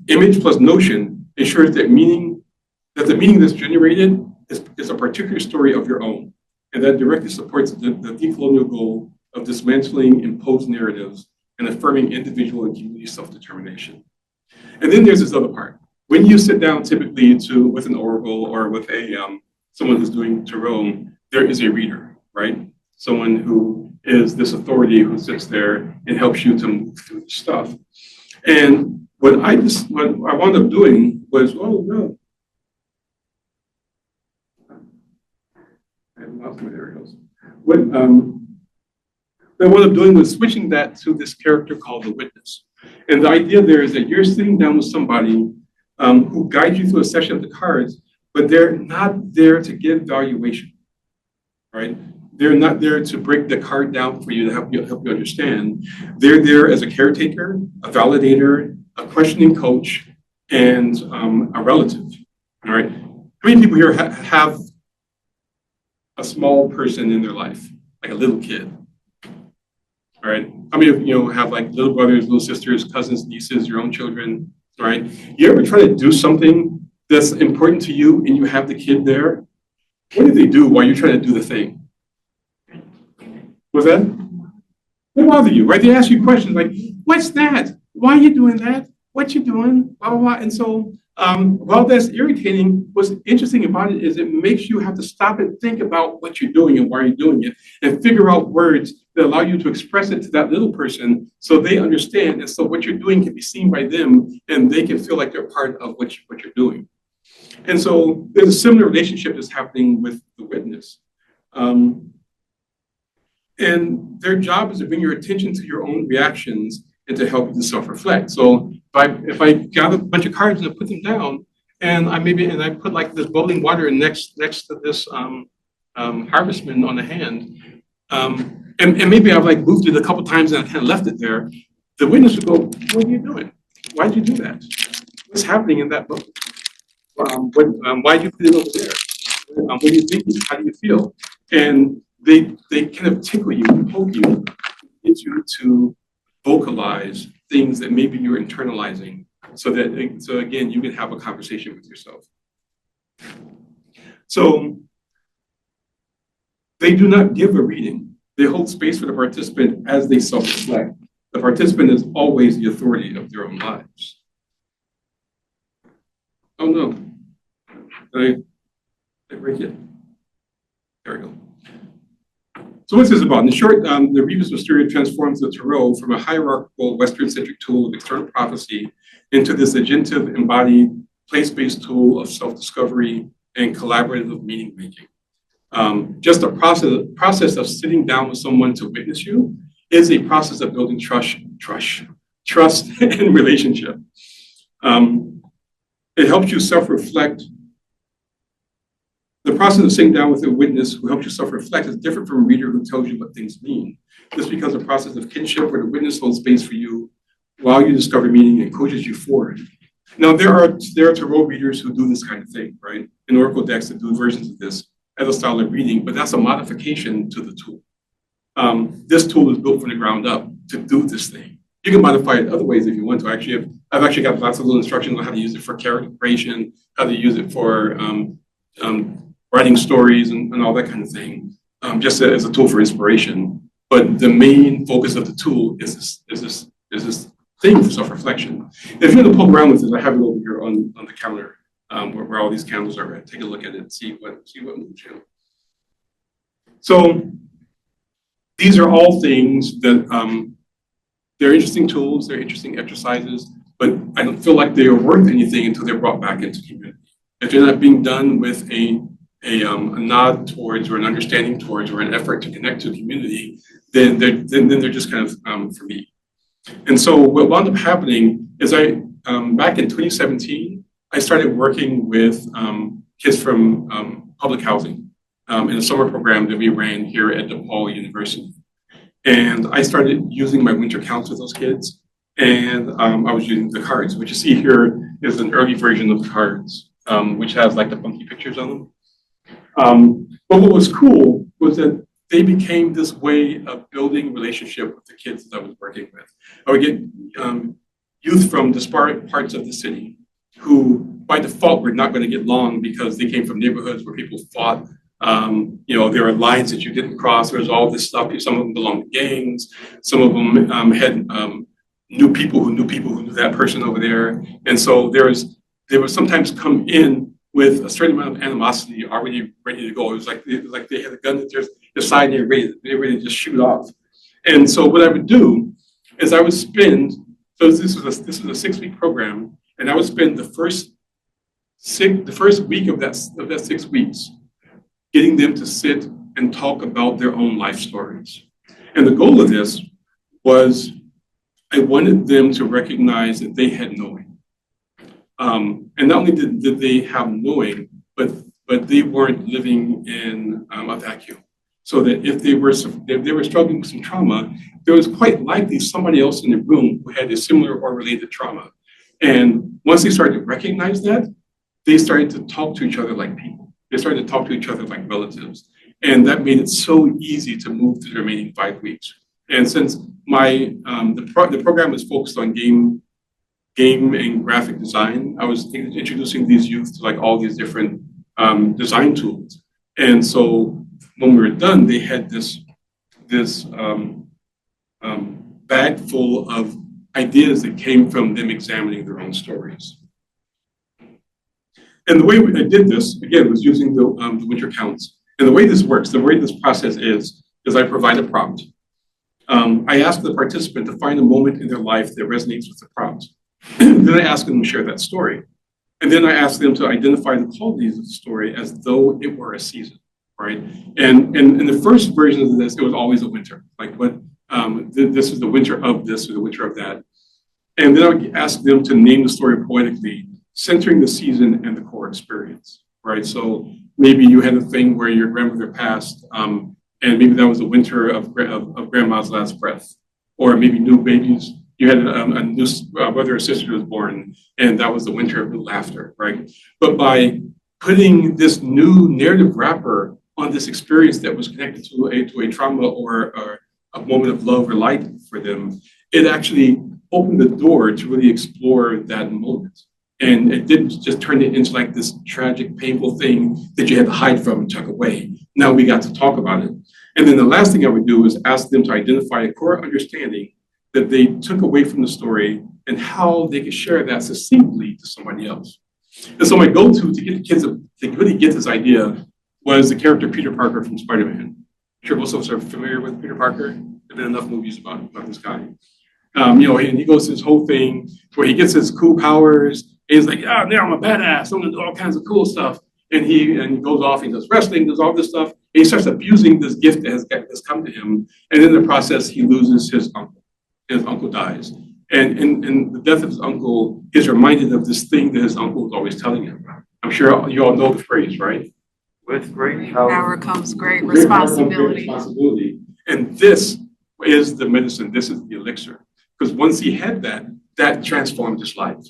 Image plus notion ensures that the meaning that's generated is a particular story of your own. And that directly supports the decolonial goal of dismantling imposed narratives and affirming individual and community self-determination. And then there's this other part. When you sit down typically with an oracle or with someone who's doing tarot, there is a reader, right? Someone who is this authority who sits there and helps you to move through the stuff. And what I wound up doing was, oh no. I lost my aerials. What I wound up doing was switching that to this character called the witness. And the idea there is that you're sitting down with somebody who guides you through a session of the cards, but they're not there to give valuation, right? They're not there to break the card down for you to help you understand. They're there as a caretaker, a validator, a questioning coach, and a relative, all right? How many people here have a small person in their life, like a little kid? All right. How many of you have like little brothers, little sisters, cousins, nieces, your own children? All right. You ever try to do something that's important to you and you have the kid there? What do they do while you're trying to do the thing? What's that? They bother you, right? They ask you questions like, what's that? Why are you doing that? What you doing? Blah, blah, blah. And so while that's irritating, what's interesting about it is it makes you have to stop and think about what you're doing and why you're doing it and figure out words that allow you to express it to that little person so they understand. And so what you're doing can be seen by them and they can feel like they're part of what you're doing. And so there's a similar relationship that's happening with the witness. And their job is to bring your attention to your own reactions and to help you to self-reflect. So if I gather a bunch of cards and I put them down, and I put like this bubbling water next to this harvestman on the hand, and maybe I've like moved it a couple times and I kind of left it there, the witness would go, what are you doing? Why'd you do that? What's happening in that book? Why'd you put it over there? What are you thinking? How do you feel? And they kind of tickle you, poke you, get you to vocalize things that maybe you're internalizing so again, you can have a conversation with yourself. So they do not give a reading. They hold space for the participant as they self-reflect. The participant is always the authority of their own lives. Oh no, did I break it? There we go. So what's this about? In short, the Rebus Mysterio transforms the tarot from a hierarchical Western-centric tool of external prophecy into this agentive, embodied, place-based tool of self-discovery and collaborative meaning-making. Just a process of sitting down with someone to witness you is a process of building trust and relationship. It helps you self-reflect. The process of sitting down with a witness who helps you self-reflect is different from a reader who tells you what things mean. This becomes a process of kinship where the witness holds space for you while you discover meaning and coaches you forward. Now, there are tarot readers who do this kind of thing, right? And oracle decks that do versions of this as a style of reading, but that's a modification to the tool. This tool is built from the ground up to do this thing. You can modify it other ways if you want to. I've actually got lots of little instructions on how to use it for character creation, how to use it for writing stories and all that kind of thing, just as a tool for inspiration. But the main focus of the tool is this thing for self-reflection. If you're going to poke around with it, I have it over here on the counter where all these candles are at. Take a look at it and see what moves you. So these are all things that they're interesting tools, they're interesting exercises. but I don't feel like they are worth anything until they're brought back into community. If they're not being done with a nod towards or an understanding towards or an effort to connect to community, then they're just kind of for me. And so what wound up happening is back in 2017, I started working with kids from public housing in a summer program that we ran here at DePaul University. And I started using my winter counts with those kids. And I was using the cards. What you see here is an early version of the cards, which has like the funky pictures on them. But what was cool was that they became this way of building relationship with the kids that I was working with. I would get youth from disparate parts of the city who by default were not going to get along because they came from neighborhoods where people fought. There were lines that you didn't cross. There was all this stuff. Some of them belonged to gangs. Some of them had knew people who knew that person over there. And so they would sometimes come in with a certain amount of animosity already ready to go. It was like they had a gun at their side and they're ready to just shoot off. And so what I would do is I would spend, so this was a 6-week program, and I would spend the first week of that 6 weeks getting them to sit and talk about their own life stories. And the goal of this was I wanted them to recognize that they had knowing. And not only did they have knowing, but they weren't living in a vacuum. So that if they were struggling with some trauma, there was quite likely somebody else in the room who had a similar or related trauma. And once they started to recognize that, they started to talk to each other like people. They started to talk to each other like relatives. And that made it so easy to move through the remaining 5 weeks. And since the program was focused on game and graphic design, I was introducing these youth to like all these different design tools. And so when we were done, they had this bag full of ideas that came from them examining their own stories. And the way I did this, again, was using the winter counts. And the way this works, the way this process is I provide a prompt. I ask the participant to find a moment in their life that resonates with the prompt. Then I ask them to share that story. And then I ask them to identify the qualities of the story as though it were a season, right? And in the first version of this, it was always a winter. Like this is the winter of this or the winter of that. And then I would ask them to name the story poetically, centering the season and the core experience, right? So maybe you had a thing where your grandmother passed, and maybe that was the winter of grandma's last breath. Or maybe new babies. You had a new brother or sister was born, and that was the winter of new laughter, right? But by putting this new narrative wrapper on this experience that was connected to a trauma or a moment of love or light for them, it actually opened the door to really explore that moment. And it didn't just turn it into like this tragic, painful thing that you had to hide from and tuck away. Now we got to talk about it. And then the last thing I would do is ask them to identify a core understanding that they took away from the story and how they could share that succinctly to somebody else. And so my go-to to get the kids to really get this idea was the character Peter Parker from Spider-Man. Sure, most of us are familiar with Peter Parker. There have been enough movies about this guy. And he goes through this whole thing where he gets his cool powers. And he's like, now I'm a badass. I'm gonna do all kinds of cool stuff. And he goes off, he does wrestling, does all this stuff. And he starts abusing this gift that has come to him. And in the process, he loses his uncle. His uncle dies. And in the death of his uncle, he's reminded of this thing that his uncle was always telling him. I'm sure you all know the phrase, right? With great power comes great responsibility. And this is the medicine, this is the elixir. Because once he had that transformed his life.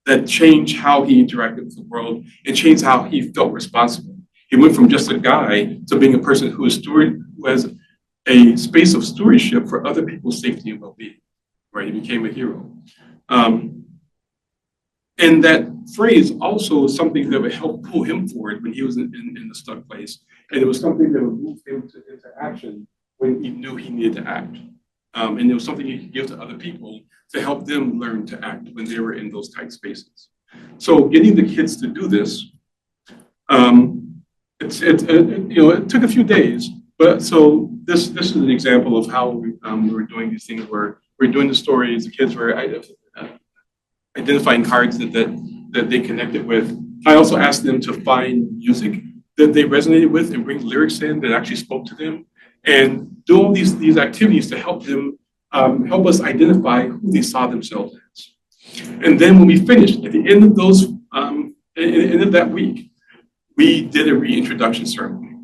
That changed how he interacted with the world and changed how he felt responsible. He went from just a guy to being a person who has a space of stewardship for other people's safety and well-being. Right, he became a hero. And that phrase also is something that would help pull him forward when he was in the stuck place. And it was something that would move him into action when he knew he needed to act. And it was something he could give to other people to help them learn to act when they were in those tight spaces. So getting the kids to do this, it took a few days. But so this is an example of how we were doing these things where we're doing the stories, the kids were, identifying cards that they connected with. I also asked them to find music that they resonated with and bring lyrics in that actually spoke to them, and do all these activities to help them help us identify who they saw themselves as. And then when we finished, at the end of those, at the end of that week, we did a reintroduction ceremony.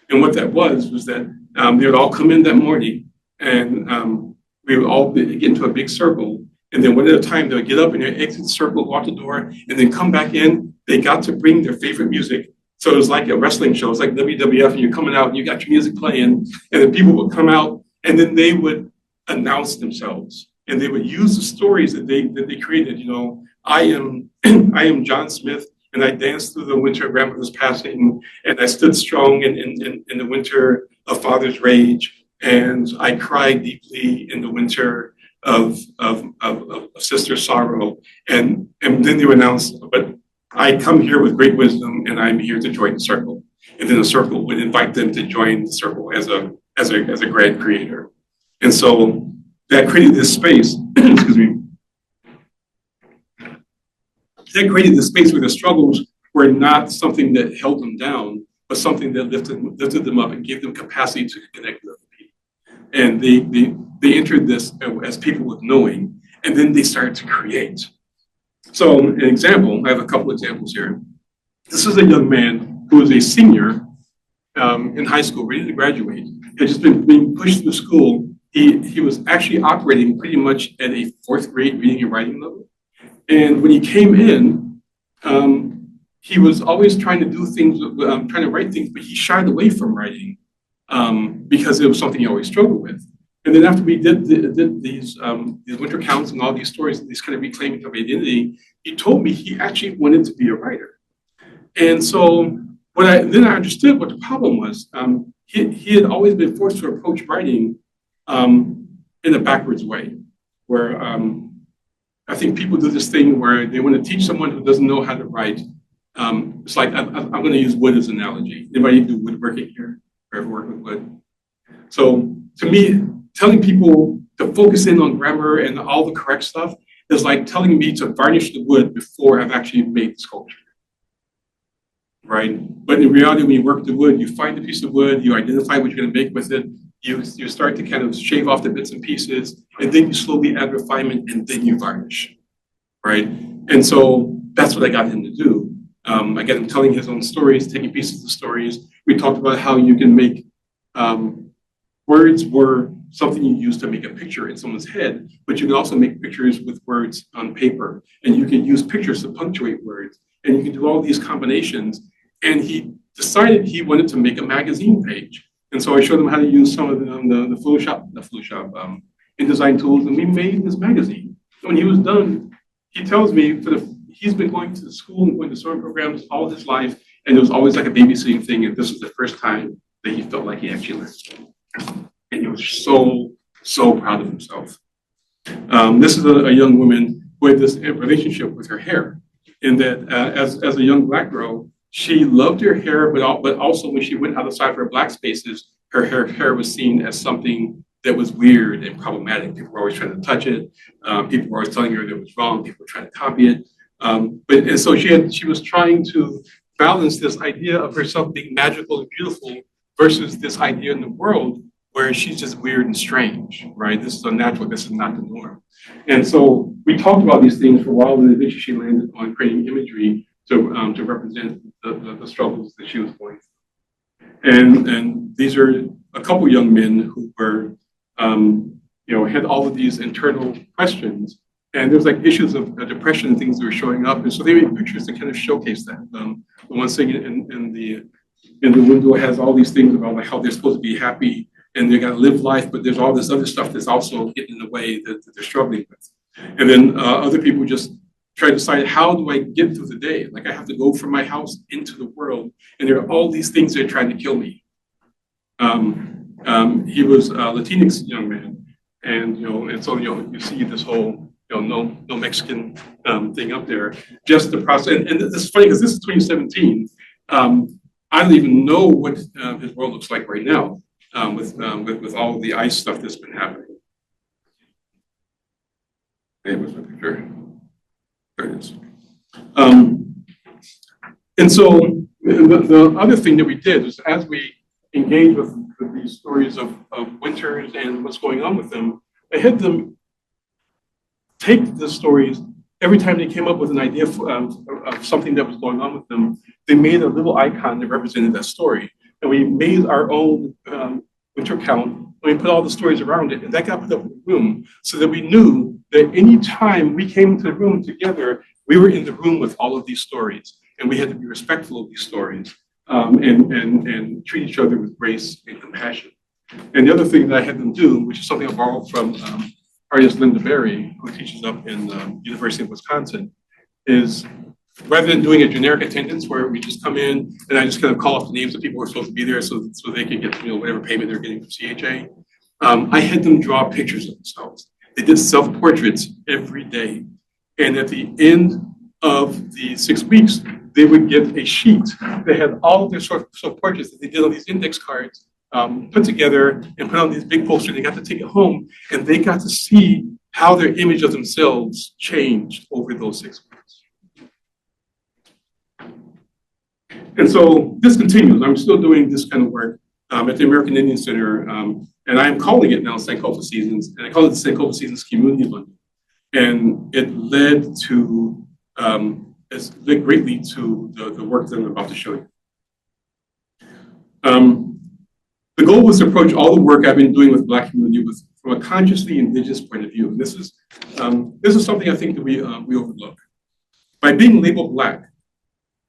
And what that was that they would all come in that morning, and we would all get into a big circle. And then one at a time, they would get up and they'd exit the circle, go out the door, and then come back in. They got to bring their favorite music. So it was like a wrestling show. It's like WWF, and you're coming out and you got your music playing, and then people would come out, and then they would announce themselves, and they would use the stories that they created. You know, I am John Smith, and I danced through the winter of grandmother's passing, and I stood strong in the winter of father's rage, and I cried deeply in the winter of sister's sorrow, and then they would announce, but I come here with great wisdom, and I'm here to join the circle. And then the circle would invite them to join the circle as a grand creator. And so that created this space, excuse me, that created this space where the struggles were not something that held them down, but something that lifted them up and gave them capacity to connect with other people. And they entered this as people with knowing, and then they started to create. So an example, I have a couple examples here. This is a young man who is a senior in high school, ready to graduate. He had just been being pushed through school. He was actually operating pretty much at a fourth grade reading and writing level. And when he came in, he was always trying to do things, trying to write things, but he shied away from writing because it was something he always struggled with. And then after we did these winter counts and all these stories, these kind of reclaiming of identity, he told me he actually wanted to be a writer. And so then I understood what the problem was. He had always been forced to approach writing in a backwards way, where I think people do this thing where they want to teach someone who doesn't know how to write. It's like, I'm going to use wood as an analogy. Anybody do woodworking here or ever work with wood? So to me, telling people to focus in on grammar and all the correct stuff is like telling me to varnish the wood before I've actually made the sculpture, right? But in reality, when you work the wood, you find the piece of wood, you identify what you're going to make with it, you start to kind of shave off the bits and pieces, and then you slowly add refinement, and then you varnish, right? And so that's what I got him to do. I got him telling his own stories, taking pieces of stories. We talked about how you can make words were something you use to make a picture in someone's head, but you can also make pictures with words on paper, and you can use pictures to punctuate words, and you can do all these combinations. And he decided he wanted to make a magazine page. And so I showed him how to use some of the Photoshop InDesign tools, and we made this magazine. When he was done, he tells me he's been going to school and going to summer programs all his life, and it was always like a babysitting thing, and this was the first time that he felt like he actually learned. And he was so proud of himself. This is a young woman who had this relationship with her hair, in that as a young Black girl, she loved her hair, but also when she went outside of her Black spaces, her hair was seen as something that was weird and problematic. People were always trying to touch it. People were always telling her that it was wrong. People were trying to copy it. And so she was trying to balance this idea of herself being magical and beautiful versus this idea in the world where she's just weird and strange, right? This is unnatural. This is not the norm. And so we talked about these things for a while, and eventually she landed on creating imagery to represent the struggles that she was going through. And these are a couple young men who were, had all of these internal questions, and there's like issues of depression and things that were showing up, and so they made pictures to kind of showcase that. The one thing in the window has all these things about like how they're supposed to be happy and they got to live life, but there's all this other stuff that's also getting in the way that they're struggling with. And then other people just try to decide, how do I get through the day? Like I have to go from my house into the world, and there are all these things that are trying to kill me. He was a Latinx young man, and so you see this whole no Mexican thing up there. Just the process, and this is funny because this is 2017. I don't even know what his world looks like right now with all the ICE stuff that's been happening. Hey, what's my picture? There it is. And so the other thing that we did is as we engaged with these stories of winters and what's going on with them, I had them take the stories. Every time they came up with an idea of something that was going on with them, they made a little icon that represented that story. And we made our own winter count, and we put all the stories around it, and that got put up in the room so that we knew that any time we came into the room together, we were in the room with all of these stories, and we had to be respectful of these stories and treat each other with grace and compassion. And the other thing that I had them do, which is something I borrowed from artist Linda Berry, who teaches up in the University of Wisconsin, is rather than doing a generic attendance where we just come in and I just kind of call off the names of people who are supposed to be there so they can get whatever payment they're getting from CHA, I had them draw pictures of themselves. They did self-portraits every day. And at the end of the 6 weeks, they would get a sheet that had all of their self-portraits that they did on these index cards put together and put on these big posters. They got to take it home and they got to see how their image of themselves changed over those 6 weeks. And so this continues. I'm still doing this kind of work at the American Indian Center, and I'm calling it now Sankofa Seasons, and I call it the Sankofa Seasons Community London. And it led greatly to the work that I'm about to show you. The goal was to approach all the work I've been doing with Black community from a consciously indigenous point of view. And this is something I think that we overlook. By being labeled Black,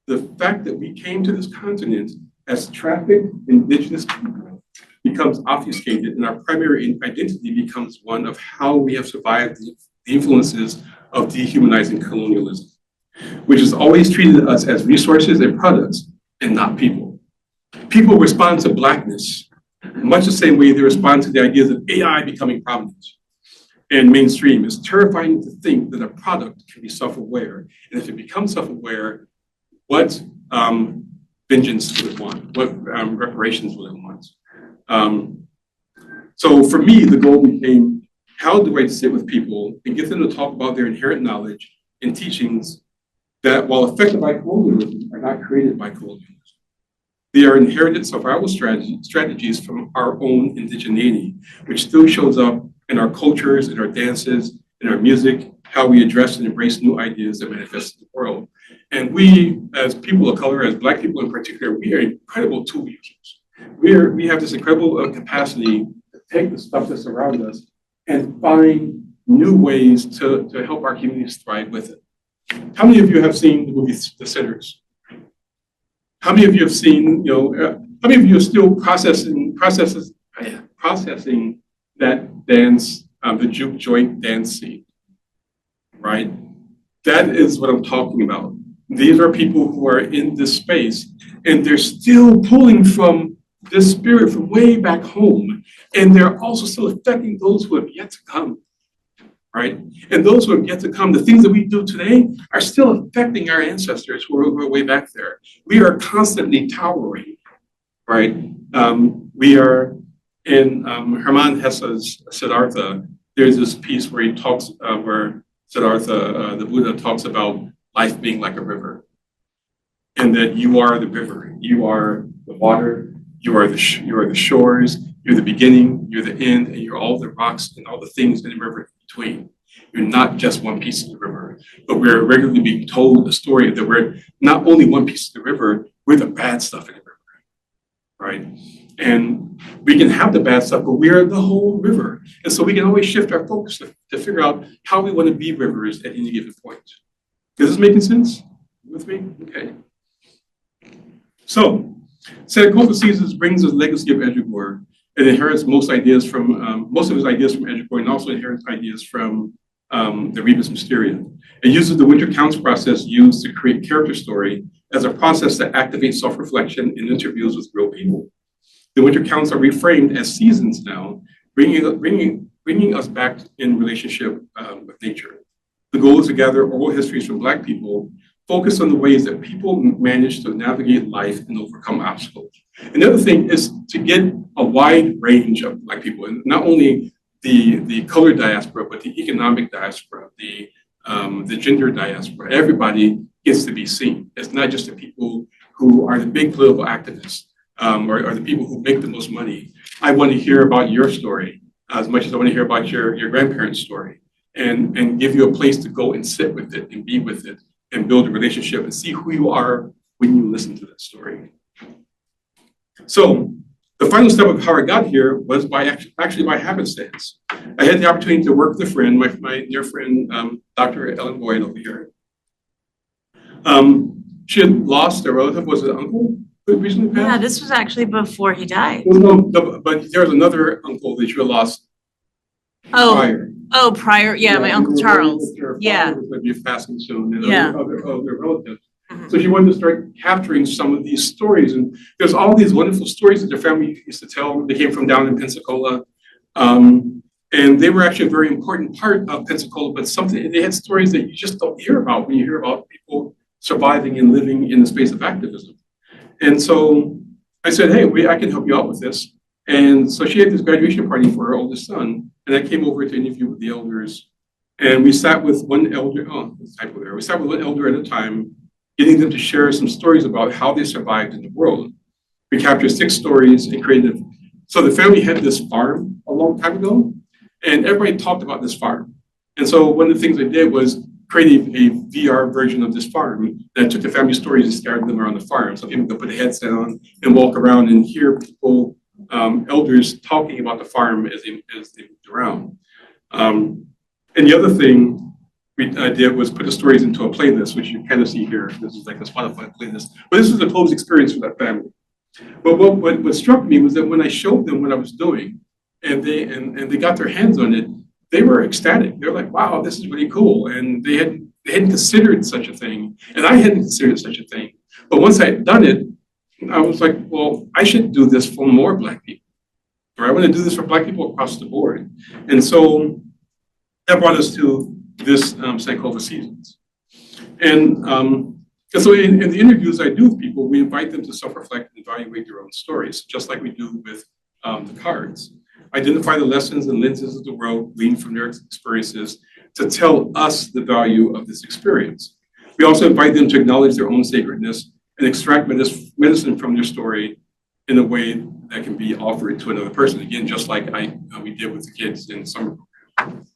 the fact that we came to this continent as trafficked indigenous people becomes obfuscated, and our primary identity becomes one of how we have survived the influences of dehumanizing colonialism, which has always treated us as resources and products and not people. People respond to Blackness much the same way they respond to the ideas of AI becoming prominent and mainstream. It's terrifying to think that a product can be self-aware, and if it becomes self-aware, what vengeance would it want? What reparations would it want? So for me, the goal became, how do I sit with people and get them to talk about their inherent knowledge and teachings that, while affected by colonialism, are not created by colonialism? They are inherited survival strategies from our own indigeneity, which still shows up in our cultures, in our dances, in our music, how we address and embrace new ideas that manifest in the world. And we, as people of color, as Black people in particular, we are incredible tool users. We have this incredible capacity to take the stuff that's around us and find new ways to help our communities thrive with it. How many of you have seen the movie The Sinners? How many of you have seen, how many of you are still processing that dance, the juke joint dance scene, right? That is what I'm talking about. These are people who are in this space, and they're still pulling from this spirit from way back home, and they're also still affecting those who have yet to come, right? And those who have yet to come, the things that we do today are still affecting our ancestors who are way back there. We are constantly towering, right? We are in Hermann Hesse's Siddhartha. There's this piece where he talks, where Siddhartha, the Buddha, talks about life being like a river, and that you are the river, you are the water, you are the shores, you're the beginning, you're the end, and you're all the rocks and all the things in the river in between. You're not just one piece of the river, but we're regularly being told the story that we're not only one piece of the river, we're the bad stuff in the river, right? And we can have the bad stuff, but we're the whole river. And so we can always shift our focus to figure out how we want to be rivers at any given point. Is this making sense with me? Okay. So, Sankofa Seasons brings us legacy of Edgewater. It inherits most of his ideas from Edgewater, and also inherits ideas from the Rebus Mysteria. It uses the winter counts process used to create character story as a process that activates self-reflection in interviews with real people. The winter counts are reframed as seasons now, bringing us back in relationship with nature. The goal is to gather oral histories from Black people, focus on the ways that people manage to navigate life and overcome obstacles. And the other thing is to get a wide range of Black people, and not only the color diaspora, but the economic diaspora, the the gender diaspora. Everybody gets to be seen. It's not just the people who are the big political activists or the people who make the most money. I want to hear about your story as much as I want to hear about your grandparents' story and give you a place to go and sit with it and be with it and build a relationship and see who you are when you listen to that story. So the final step of how I got here was actually by happenstance. I had the opportunity to work with a friend, my dear friend, Dr. Ellen Boyd over here. She had lost a relative, was it an uncle who had recently passed? Yeah, this was actually before he died. Well, no, but there was another uncle that you had lost prior. Oh, prior, yeah, my Uncle Charles. Yeah. Would be passing soon, and Yeah. other relatives. Mhm. So she wanted to start capturing some of these stories, and there's all these wonderful stories that their family used to tell. They came from down in Pensacola, and they were actually a very important part of Pensacola. But they had stories that you just don't hear about when you hear about people surviving and living in the space of activism. And so I said, hey, I can help you out with this. And so she had this graduation party for her oldest son, and I came over to interview with the elders. And we sat with one elder, we sat with one elder at a time, getting them to share some stories about how they survived in the world. We captured 6 stories and created. So the family had this farm a long time ago, and everybody talked about this farm. And so one of the things I did was create a VR version of this farm that took the family stories and scattered them around the farm. So people could put a headset on and walk around and hear people, elders talking about the farm as they moved around. And the other thing I did was put the stories into a playlist, which you kind of see here. This is like a Spotify playlist, but this was a close experience for that family. But what struck me was that when I showed them what I was doing, and they got their hands on it, they were ecstatic. They're like, "Wow, this is really cool!" And they hadn't considered such a thing, and I hadn't considered such a thing. But once I had done it, I was like, "Well, I should do this for more Black people, or I want to do this for Black people across the board." And so that brought us to this Sankofa Seasons. And so in the interviews I do with people, we invite them to self-reflect and evaluate their own stories, just like we do with the cards. Identify the lessons and lenses of the world gleaned from their experiences to tell us the value of this experience. We also invite them to acknowledge their own sacredness and extract medicine from their story in a way that can be offered to another person. Again, just like we did with the kids in summer program.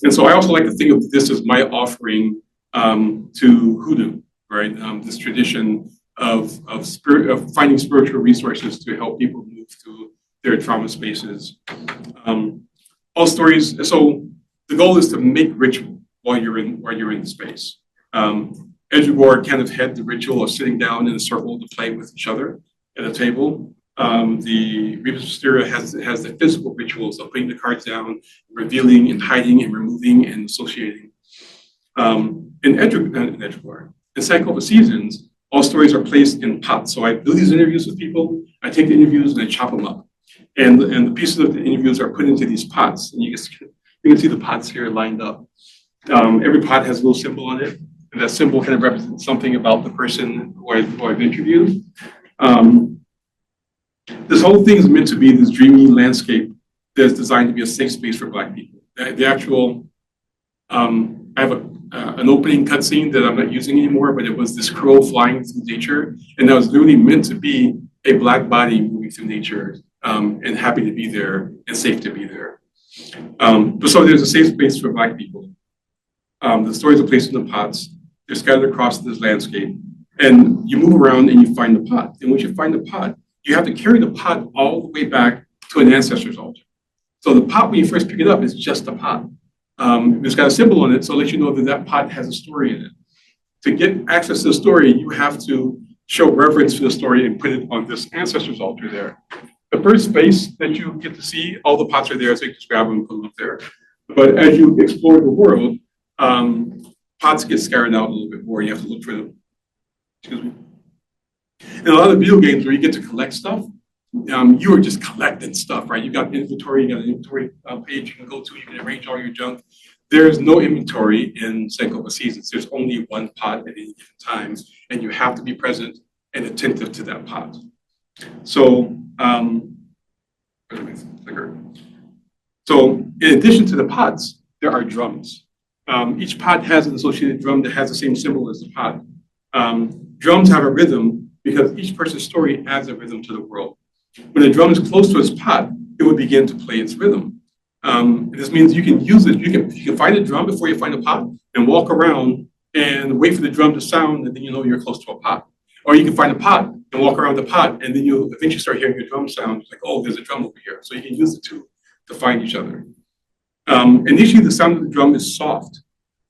And so I also like to think of this as my offering to Hoodoo, right? This tradition of finding spiritual resources to help people move through their trauma spaces. All stories. So the goal is to make ritual while you're in the space. Edgewater kind of had the ritual of sitting down in a circle to play with each other at a table. The Rebus Mysteria has the physical rituals of putting the cards down, revealing and hiding and removing and associating. In Edgewater, in Sankofa Seasons, all stories are placed in pots. So I do these interviews with people. I take the interviews and I chop them up. And the pieces of the interviews are put into these pots. And you can see the pots here lined up. Every pot has a little symbol on it. And that symbol kind of represents something about the person who I've interviewed. This whole thing is meant to be this dreamy landscape that's designed to be a safe space for Black people. The actual, I have an opening cutscene that I'm not using anymore, but it was this crow flying through nature. And that was literally meant to be a Black body moving through nature. And happy to be there and safe to be there. So there's a safe space for Black people. The stories are placed in the pots. They're scattered across this landscape. And you move around and you find the pot. And once you find the pot, you have to carry the pot all the way back to an ancestor's altar. So the pot, when you first pick it up, is just a pot. It's got a symbol on it, so it lets you know that that pot has a story in it. To get access to the story, you have to show reverence to the story and put it on this ancestor's altar there. The first space that you get to see, all the pots are there, so you can just grab them and put them up there. But as you explore the world, pots get scattered out a little bit more. You have to look for them. Excuse me. In a lot of video games where you get to collect stuff, you are just collecting stuff, right? You got inventory, you got an inventory page you can go to, you can arrange all your junk. There's no inventory in Sankofa Seasons. There's only one pot at any given time, and you have to be present and attentive to that pot. So, so in addition to the pots, there are drums. Each pot has an associated drum that has the same symbol as the pot. Drums have a rhythm because each person's story adds a rhythm to the world. When a drum is close to its pot, it will begin to play its rhythm. This means you can use it. You can find a drum before you find a pot and walk around and wait for the drum to sound, and then you know you're close to a pot. Or you can find a pot and walk around the pot, and then you'll eventually start hearing your drum sound. It's like, oh, there's a drum over here. So you can use the two to find each other. Initially, the sound of the drum is soft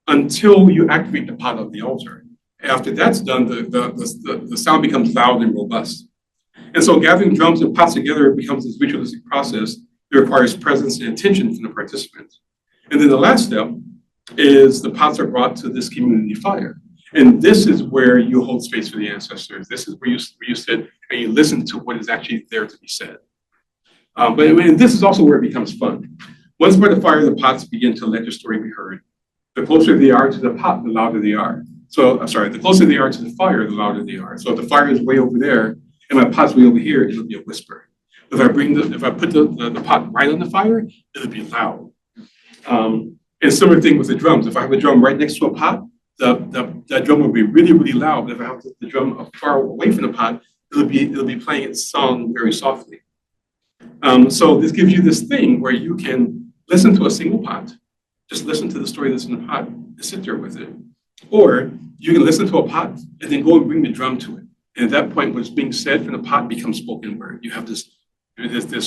until you activate the pot of the altar. After that's done, the sound becomes loud and robust. And so gathering drums and pots together becomes this ritualistic process that requires presence and attention from the participants. And then the last step is the pots are brought to this community fire. And this is where you hold space for the ancestors. This is where you sit and you listen to what is actually there to be said. But this is also where it becomes fun. Once by the fire, the pots begin to let their story be heard. The closer they are to the pot, the louder they are. So, the closer they are to the fire, the louder they are. So if the fire is way over there and my pot's way over here, it'll be a whisper. If I put the pot right on the fire, it'll be loud. And similar thing with the drums. If I have a drum right next to a pot, that drum will be really, really loud. But if I have the drum far away from the pot, it'll be playing its song very softly. So this gives you this thing where you can listen to a single pot, just listen to the story that's in the pot and sit there with it. Or you can listen to a pot and then go and bring the drum to it. And at that point, what's being said from the pot becomes spoken word. You have this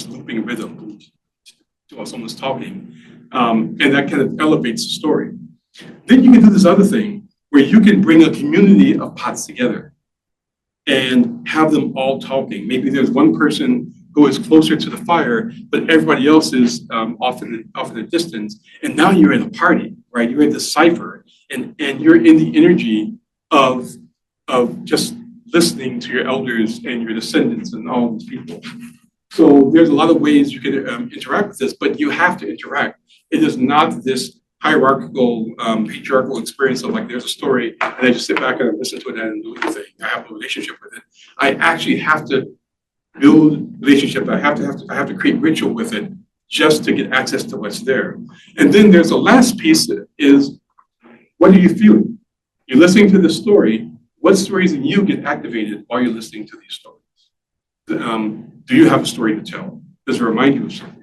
looping rhythm while someone's talking. And that kind of elevates the story. Then you can do this other thing where you can bring a community of pots together and have them all talking. Maybe there's one person who is closer to the fire, but everybody else is off in the distance. And now you're at a party, right? You're at the cipher, and you're in the energy of just listening to your elders and your descendants and all these people. So there's a lot of ways you can interact with this, but you have to interact. It is not this hierarchical, patriarchal experience of like, there's a story, and I just sit back and listen to it and do anything. I have a relationship with it. I actually have to build relationship. I have to create ritual with it just to get access to what's there. And then there's a last piece that is, what are you feeling? You're listening to the story. What stories in you get activated while you're listening to these stories? Do you have a story to tell? Does it remind you of something?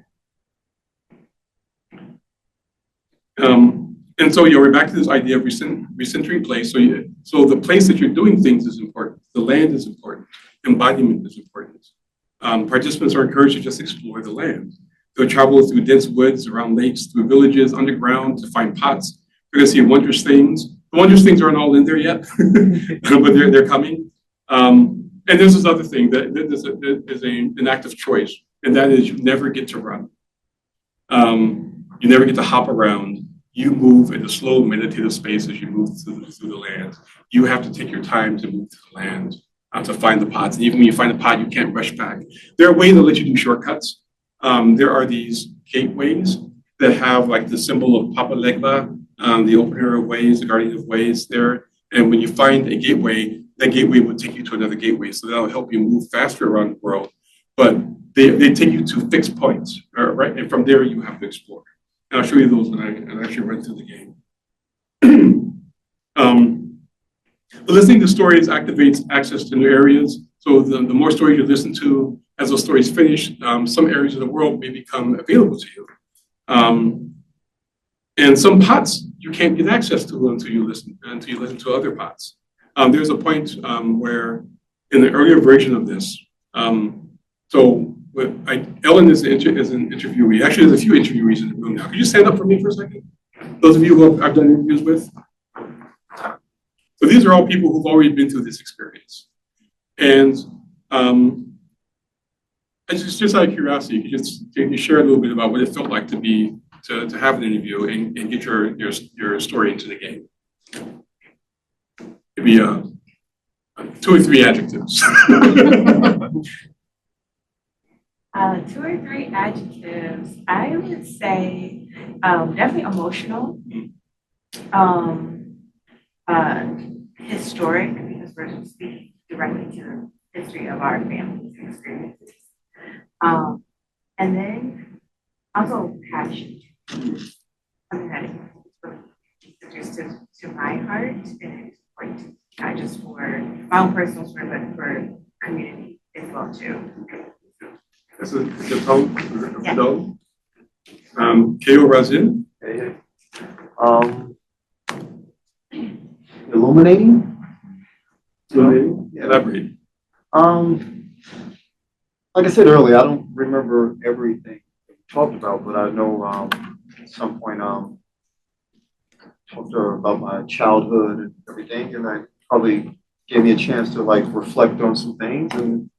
And so we're back to this idea of recentering place. So the place that you're doing things is important. The land is important. Embodiment is important. Participants are encouraged to just explore the land. They'll travel through dense woods, around lakes, through villages, underground to find pots. They're going to see wondrous things. The wondrous things aren't all in there yet, but they're coming. And there's this other thing that there's an act of choice, and that is you never get to run. You never get to hop around. You move in a slow meditative space as you move through the land. You have to take your time to move through the land to find the pots. And even when you find a pot, you can't rush back. There are ways that let you do shortcuts. There are these gateways that have like the symbol of Papa Legba, the opener of ways, the guardian of ways there. And when you find a gateway, that gateway will take you to another gateway. So that'll help you move faster around the world. But they take you to fixed points, right? And from there, you have to explore. And I'll show you those when I actually run through the game. But listening to stories activates access to new areas. So the more stories you listen to, as those stories finish, some areas of the world may become available to you. And some pots you can't get access to until you listen to other pots. There's a point where in the earlier version of this, Ellen is an interviewee. Actually, there's a few interviewees in the room now. Could you stand up for me for a second? Those of you who I've done interviews with. So these are all people who've already been through this experience. And just out of curiosity, can you share a little bit about what it felt like to have an interview and get your story into the game? Maybe 2 or 3 adjectives. 2 or 3 adjectives. I would say definitely emotional, historic, because we're speaking directly to the history of our families and experiences. And then also passion. Something that is my own personal story, but for community as well too. That's a good tone. Yeah. K.O. Razin. Hey, illuminating? Elaborate. Like I said earlier, I don't remember everything we talked about, but I know at some point talked to her about my childhood and everything, and I probably gave me a chance to like reflect on some things and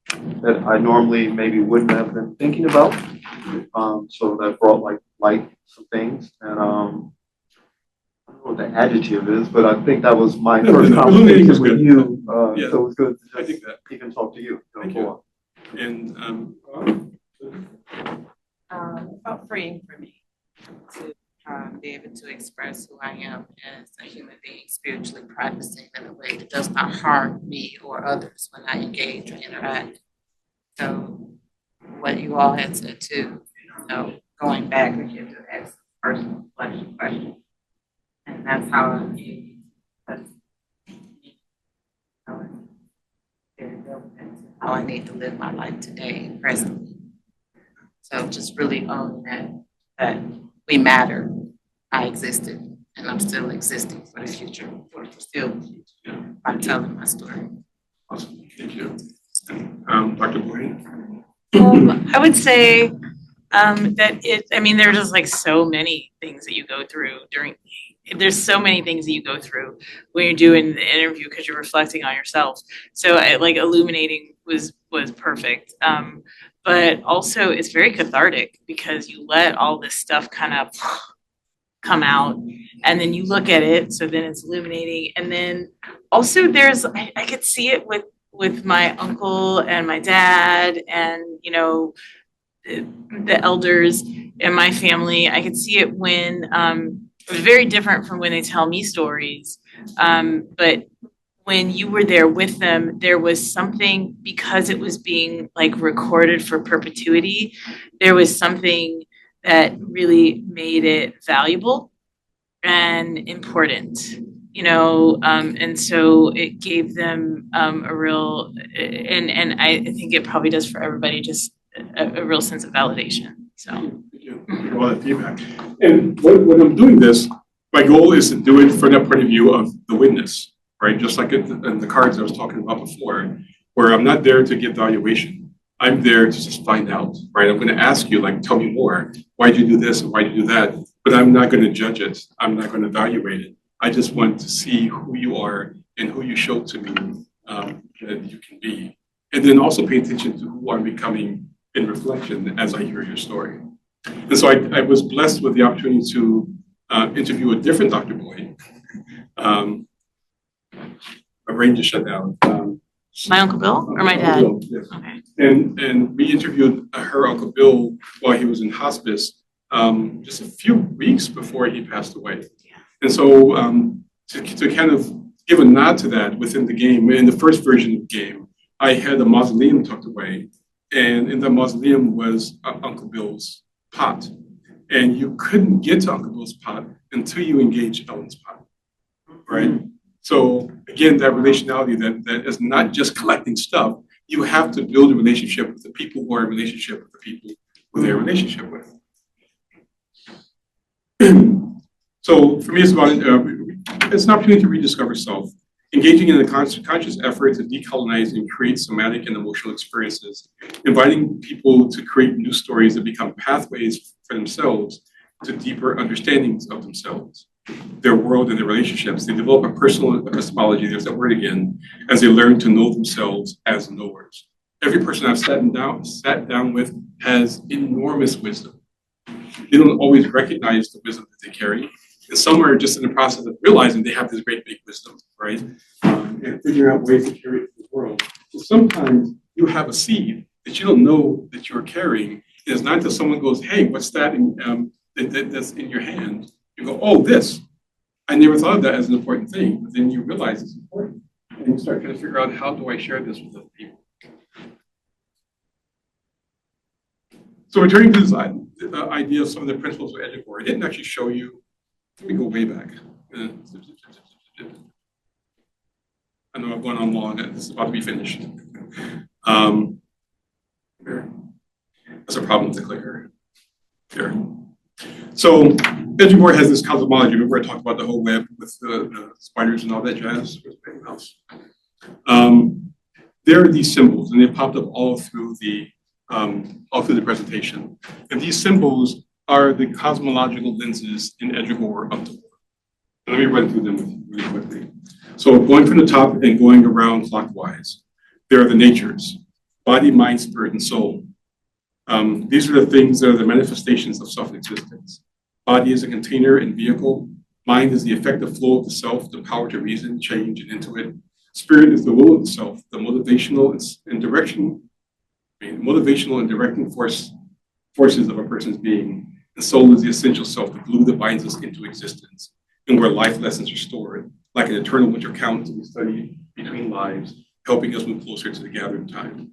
that I normally maybe wouldn't have been thinking about. So that brought like light some things, and I don't know what the adjective is, but I think that was my first Illuminating conversation was with good. you. Yeah. So it was good I to think just that. even talk to you. Thank you. And It felt freeing for me to be able to express who I am as a human being, spiritually practicing in a way that does not harm me or others when I engage or interact. So what you all had said too, going back again to ask personal question. And that's how how I need to live my life today, presently. So just really owning that we matter. I existed and I'm still existing for the future, for the foreseeable future, by telling my story. awesome. Thank you. Dr. Blaine. I would say there's just like so many things that you go through there's so many things that you go through when you're doing the interview because you're reflecting on yourself. So like illuminating was perfect. But also it's very cathartic because you let all this stuff kind of come out and then you look at it. So then it's illuminating. And then also I could see it with my uncle and my dad and, the elders in my family. I could see it when it was very different from when they tell me stories. But when you were there with them, there was something, because it was being like recorded for perpetuity, there was something that really made it valuable and important. And so it gave them a real, and I think it probably does for everybody, just a real sense of validation. So. Thank you for all that feedback. And when I'm doing this, my goal is to do it from that point of view of the witness, right? Just like in the cards I was talking about before, where I'm not there to give valuation. I'm there to just find out, right? I'm going to ask you, like, tell me more. Why'd you do this and why'd you do that? But I'm not going to judge it. I'm not going to evaluate it. I just want to see who you are and who you show to me that you can be. And then also pay attention to who I'm becoming in reflection as I hear your story. And so I was blessed with the opportunity to interview a different Dr. Boyd. My brain just shut down. My Uncle Bill or my dad? Bill, yes. Okay. And we interviewed her Uncle Bill while he was in hospice just a few weeks before he passed away. And so to kind of give a nod to that within the game, in the first version of the game, I had a mausoleum tucked away. And in the mausoleum was Uncle Bill's pot. And you couldn't get to Uncle Bill's pot until you engaged Ellen's pot, right? Mm-hmm. So again, that relationality that is not just collecting stuff. You have to build a relationship with the people who are in relationship with the people who they're in relationship with. So for me, it's about it's an opportunity to rediscover self, engaging in a conscious effort to decolonize and create somatic and emotional experiences, inviting people to create new stories that become pathways for themselves to deeper understandings of themselves, their world, and their relationships. They develop a personal epistemology, there's that word again, as they learn to know themselves as knowers. Every person I've sat down with has enormous wisdom. They don't always recognize the wisdom that they carry. And some are just in the process of realizing they have this great big wisdom, right? And figuring out ways to carry it to the world. So sometimes you have a seed that you don't know that you're carrying. It's not until someone goes, hey, what's that that's in your hand? You go, oh, this. I never thought of that as an important thing. But then you realize it's important. And you start trying to figure out, how do I share this with other people? So returning to this idea of some of the principles of Educore, I didn't actually show you. Let me go way back. I know I've gone on long, and this is about to be finished. Here. That's a problem with the clicker. Here. So Edgewater has this cosmology. Remember I talked about the whole web with the spiders and all that jazz? There are these symbols, and they popped up all through the presentation. And these symbols are the cosmological lenses in Edgewater of the world. Let me run through them with you really quickly. So going from the top and going around clockwise, there are the natures: body, mind, spirit, and soul. These are the things that are the manifestations of self-existence. Body is a container and vehicle. Mind is the effective flow of the self, the power to reason, change, and intuit. Spirit is the will of the self, the motivational and directing forces of a person's being. And soul is the essential self, the glue that binds us into existence, and where life lessons are stored, like an eternal winter count we study between lives, helping us move closer to the gathering time.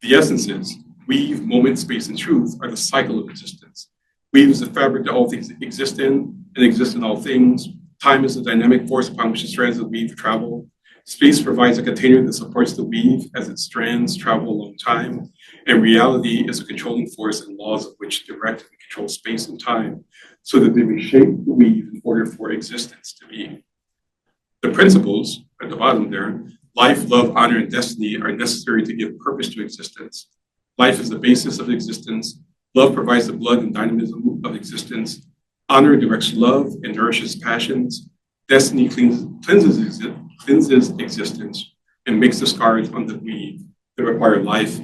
The essences, weave, moment, space, and truth, are the cycle of existence. Weave is the fabric that all things exist in and exist in all things. Time is the dynamic force upon which the strands of weave travel. Space provides a container that supports the weave as its strands travel along time. And reality is a controlling force and laws of which direct and control space and time so that they may shape the weave in order for existence to be. The principles at the bottom there, life, love, honor, and destiny, are necessary to give purpose to existence. Life is the basis of existence. Love provides the blood and dynamism of existence. Honor directs love and nourishes passions. Destiny cleanses existence and makes the scars on the weave that require life,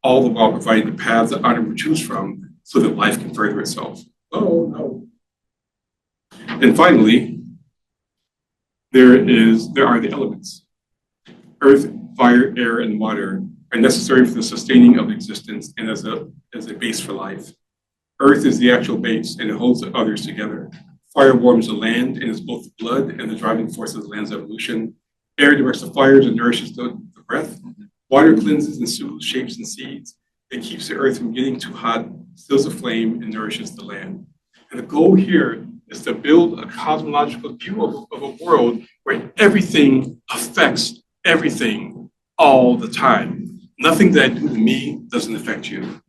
all the while providing the paths that honor will choose from so that life can further itself. Oh, no. And finally, there are the elements. Earth, fire, air, and water are necessary for the sustaining of existence and as a base for life. Earth is the actual base and it holds the others together. Fire warms the land and is both the blood and the driving force of the land's evolution. Air directs the fires and nourishes the breath. Water cleanses and soothes shapes and seeds. It keeps the earth from getting too hot, stills the flame, and nourishes the land. And the goal here is to build a cosmological view of a world where everything affects everything all the time. Nothing that I do to me doesn't affect you.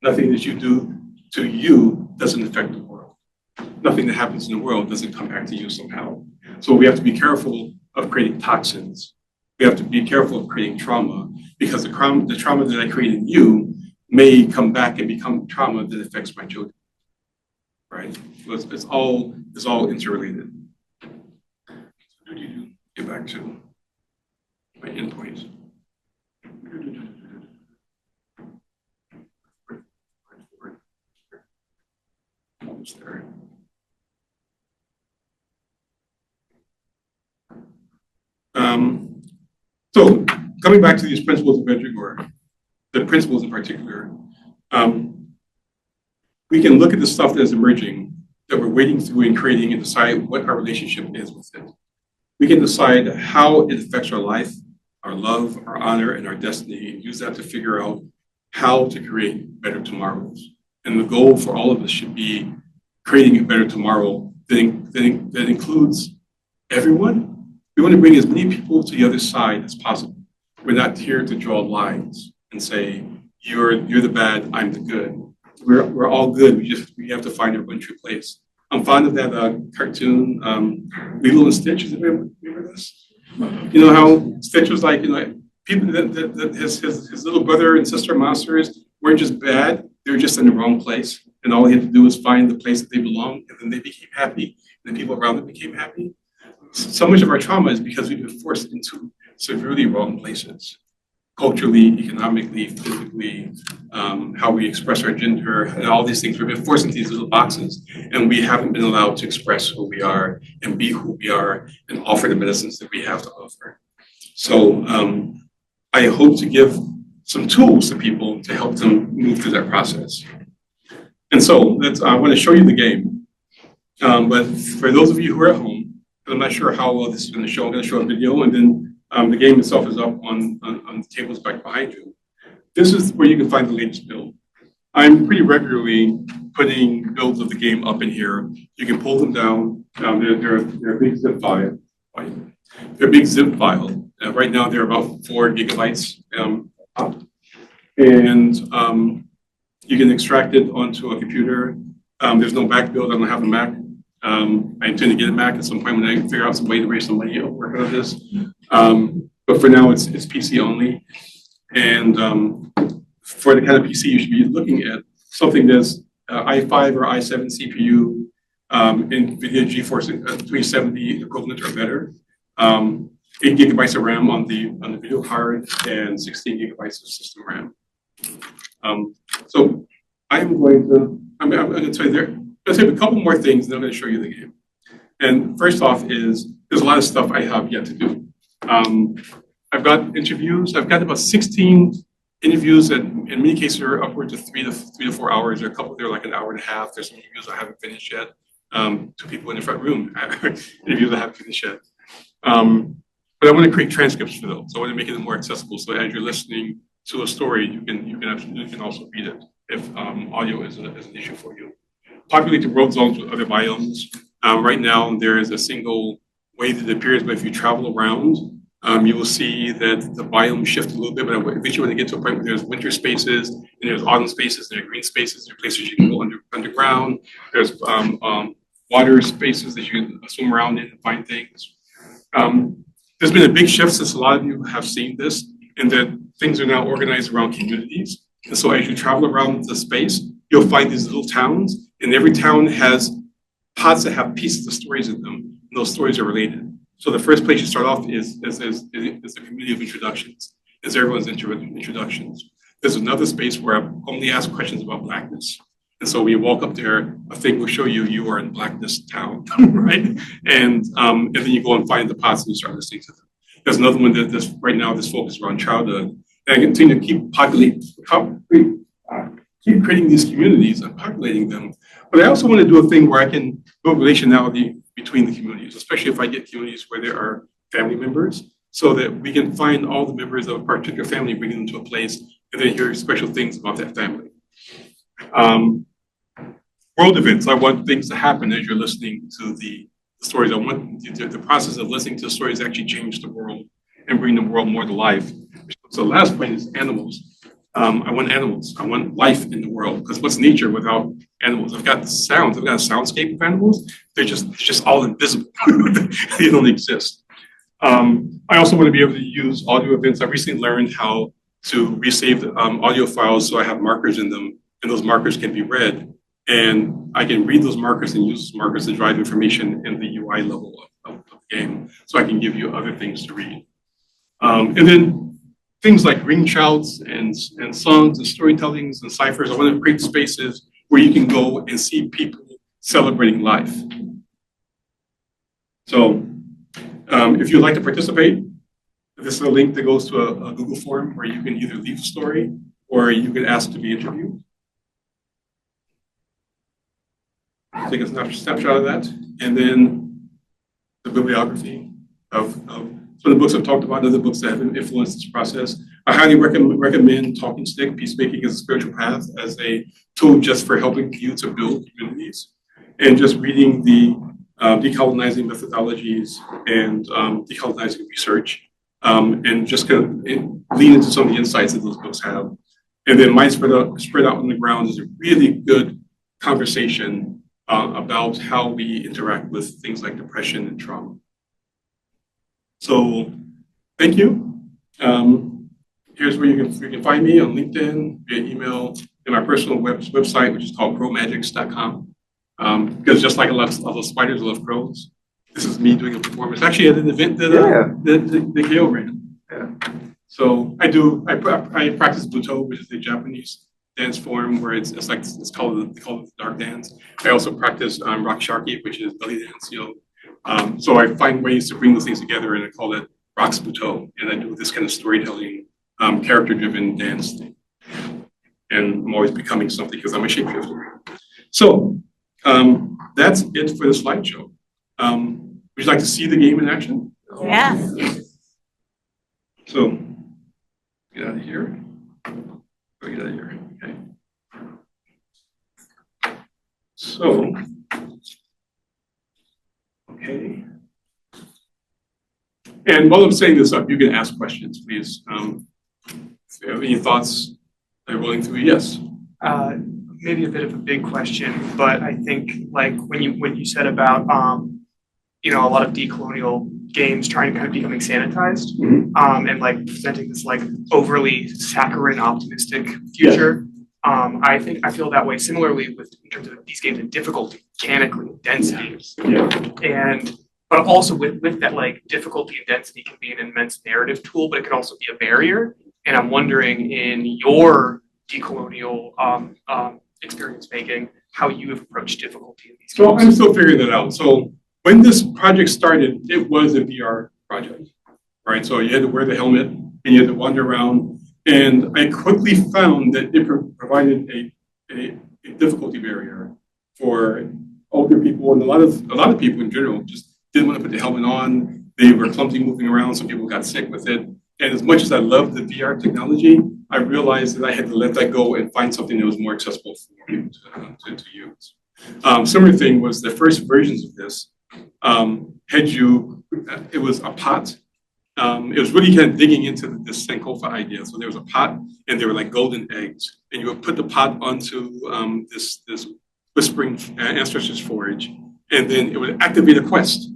Nothing that you do to you doesn't affect the world. Nothing that happens in the world doesn't come back to you somehow. So we have to be careful of creating toxins. We have to be careful of creating trauma because the trauma that I create in you may come back and become trauma that affects my children. Right? So it's all interrelated. So get back to my endpoint. Almost there. So coming back to these principles of Edgewater, the principles in particular, we can look at the stuff that is emerging that we're wading through and creating and decide what our relationship is with it. We can decide how it affects our life, our love, our honor, and our destiny, and use that to figure out how to create better tomorrows. And the goal for all of us should be creating a better tomorrow that includes everyone. We want to bring as many people to the other side as possible. We're not here to draw lines and say, you're the bad, I'm the good. We're all good. We have to find our one true place. I'm fond of that cartoon, Lilo and Stitch. Remember this? You know how Stitch was like, people that his little brother and sister monsters weren't just bad, they were just in the wrong place. And all he had to do was find the place that they belonged, and then they became happy, and the people around them became happy. So much of our trauma is because we've been forced into severely wrong places, culturally, economically, physically, how we express our gender, and all these things. We've been forced into these little boxes, and we haven't been allowed to express who we are and be who we are and offer the medicines that we have to offer. So I hope to give some tools to people to help them move through that process. And so I want to show you the game. But for those of you who are at home, I'm not sure how well this is going to show. I'm going to show a video, and then the game itself is up on the tables back behind you. This is where you can find the latest build. I'm pretty regularly putting builds of the game up in here. You can pull them down. They're a big zip file. They're a big zip file Right now, they're about 4 gigabytes up. And you can extract it onto a computer. There's no Mac build. I don't have a Mac. I intend to get a Mac at some point when I figure out some way to raise some money working on this. But for now, it's PC only. And for the kind of PC you should be looking at, something that's i5 or i7 CPU, NVIDIA GeForce 370 equivalent or better. 8 gigabytes of RAM on the video card and 16 gigabytes of system RAM. So I'm going to tell you there. Let's have a couple more things, and I'm going to show you the game. And first off is there's a lot of stuff I have yet to do. I've got interviews. I've got about 16 interviews that in many cases are upwards of 3 to 4 hours. There are a couple they're like an hour and a half. There's some interviews I haven't finished yet. 2 people in the front room interviews I haven't finished yet. But I want to create transcripts for those. So I want to make it more accessible. So as you're listening to a story, you can also read it if audio is an issue for you. Populate the world zones with other biomes. Right now, there is a single way that it appears, but if you travel around, you will see that the biomes shift a little bit, but eventually when you get to a point where there's winter spaces, and there's autumn spaces, and there are green spaces, there are places you can go underground, there's water spaces that you can swim around in and find things. There's been a big shift since a lot of you have seen this, in that things are now organized around communities. And so as you travel around the space, you'll find these little towns, and every town has pods that have pieces of stories in them, and those stories are related. So the first place you start off is the community of introductions, is everyone's introductions. There's another space where I only ask questions about Blackness. And so when you walk up there, a thing will show you are in Blackness town, right? And then you go and find the pods and you start listening to them. There's another one that's right now that's focused around childhood. And I continue to keep creating these communities and populating them. But I also want to do a thing where I can build relationality between the communities, especially if I get communities where there are family members, so that we can find all the members of a particular family, bring them to a place, and then hear special things about that family. World events, I want things to happen as you're listening to the stories. I want the process of listening to the stories actually change the world and bring the world more to life. So the last point is animals. I want animals. I want life in the world, because what's nature without animals? I've got sounds. I've got a soundscape of animals. It's just all invisible. They don't exist. I also want to be able to use audio events. I recently learned how to resave audio files so I have markers in them, and those markers can be read. And I can read those markers and use those markers to drive information in the UI level of the game, so I can give you other things to read. And then things like ring shouts and songs and storytellings and ciphers. I want to create spaces where you can go and see people celebrating life. So if you'd like to participate, this is a link that goes to a Google form where you can either leave a story or you can ask to be interviewed. Take a snapshot of that, and then the bibliography of some of the books I've talked about, other books that have influenced this process. I highly recommend Talking Stick, Peacemaking as a Spiritual Path, as a tool just for helping you to build communities, and just reading the decolonizing methodologies and decolonizing research, and just kind of lean into some of the insights that those books have. And then Mind Spread Out on the Ground is a really good conversation about how we interact with things like depression and trauma. So thank you. Here's where you can find me on LinkedIn, via email, and my personal website, which is called crowmagics.com. Because just like I love spiders, I love crows. This is me doing a performance, actually at an event that Gail ran. Yeah. So I practice Buto, which is a Japanese dance form where it's called the dark dance. I also practice rock sharky, which is belly dance. So I find ways to bring those things together, and I call it Rocks Buto, and I do this kind of storytelling, character-driven dance thing. And I'm always becoming something because I'm a shapeshifter. So that's it for the slideshow. Would you like to see the game in action? Yeah. So get out of here. Get out of here. Okay. So, okay. And while I'm setting this up, you can ask questions, please. If you have any thoughts, I'm willing to. Yes. Maybe a bit of a big question, but I think like when you said about a lot of decolonial games trying to kind of becoming sanitized, and like presenting this like overly saccharine optimistic future. I feel that way similarly with in terms of these games and difficulty, mechanically, and density. But also with that like difficulty and density can be an immense narrative tool, but it can also be a barrier. And I'm wondering in your decolonial experience making, how you have approached difficulty in these games. So I'm still figuring that out. So when this project started, it was a VR project, right? So you had to wear the helmet and you had to wander around. And I quickly found that it provided a difficulty barrier for older people, and a lot of people in general just didn't want to put the helmet on. They were clumsy moving around. Some people got sick with it. And as much as I love the VR technology, I realized that I had to let that go and find something that was more accessible for people to use. Similar thing was the first versions of this it was a pot. It was really kind of digging into this Sankofa idea. So there was a pot and there were like golden eggs, and you would put the pot onto this whispering ancestors forage, and then it would activate a quest.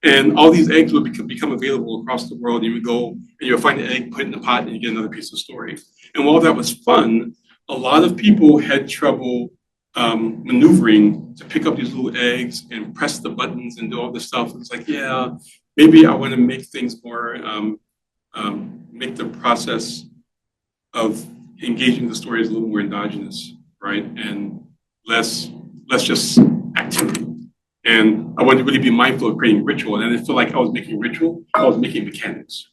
And all these eggs would become available across the world. You would go and you would find an egg, put it in the pot, and you get another piece of story. And while that was fun, a lot of people had trouble maneuvering to pick up these little eggs and press the buttons and do all this stuff. It's like, yeah, maybe I want to make things more, make the process of engaging the story as a little more endogenous, right? And less just activity. And I wanted to really be mindful of creating ritual. And I didn't feel like I was making ritual, I was making mechanics.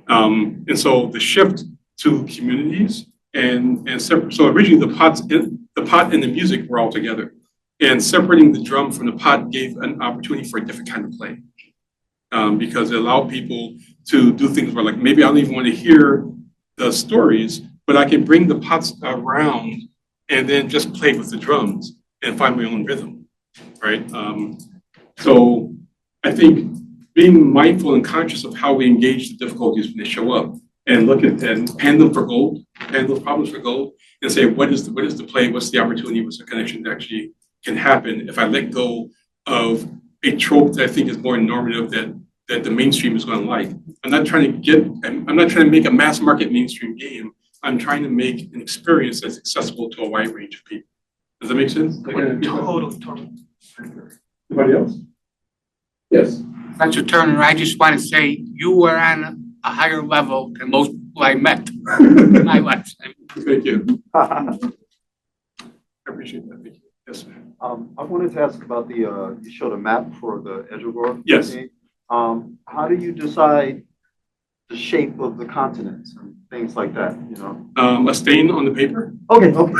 And so the shift to communities and separate. So originally the pot and the music were all together. And separating the drum from the pot gave an opportunity for a different kind of play. Because it allowed people to do things where like, maybe I don't even want to hear the stories, but I can bring the pots around and then just play with the drums and find my own rhythm. Right. So I think being mindful and conscious of how we engage the difficulties when they show up, and look at and pan them for gold, pan those problems for gold, and say what is the play, what's the opportunity, what's the connection that actually can happen if I let go of a trope that I think is more normative that the mainstream is going to like. I'm not trying to make a mass market mainstream game. I'm trying to make an experience that's accessible to a wide range of people. Does that make sense? Totally. Anybody else? Yes. Professor Turner, I just want to say you were on a higher level than most people I met in my lifetime. Thank you. I appreciate that. Thank you. Yes, ma'am. I wanted to ask about you showed a map for the Edgewater. Yes. Game. How do you decide the shape of the continents and things like that, you know? A stain on the paper. Okay, cool.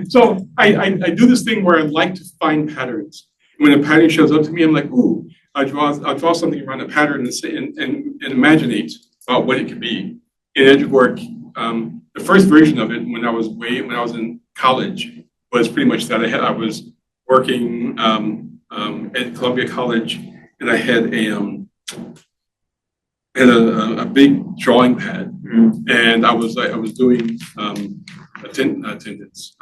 So I do this thing where I like to find patterns. When a pattern shows up to me, I'm like, ooh, I'll draw something around a pattern and imaginate about what it could be. In Edgewater, the first version of it when I was in college was pretty much that. I was working at Columbia College, and I had a big drawing pad, and I was doing attendance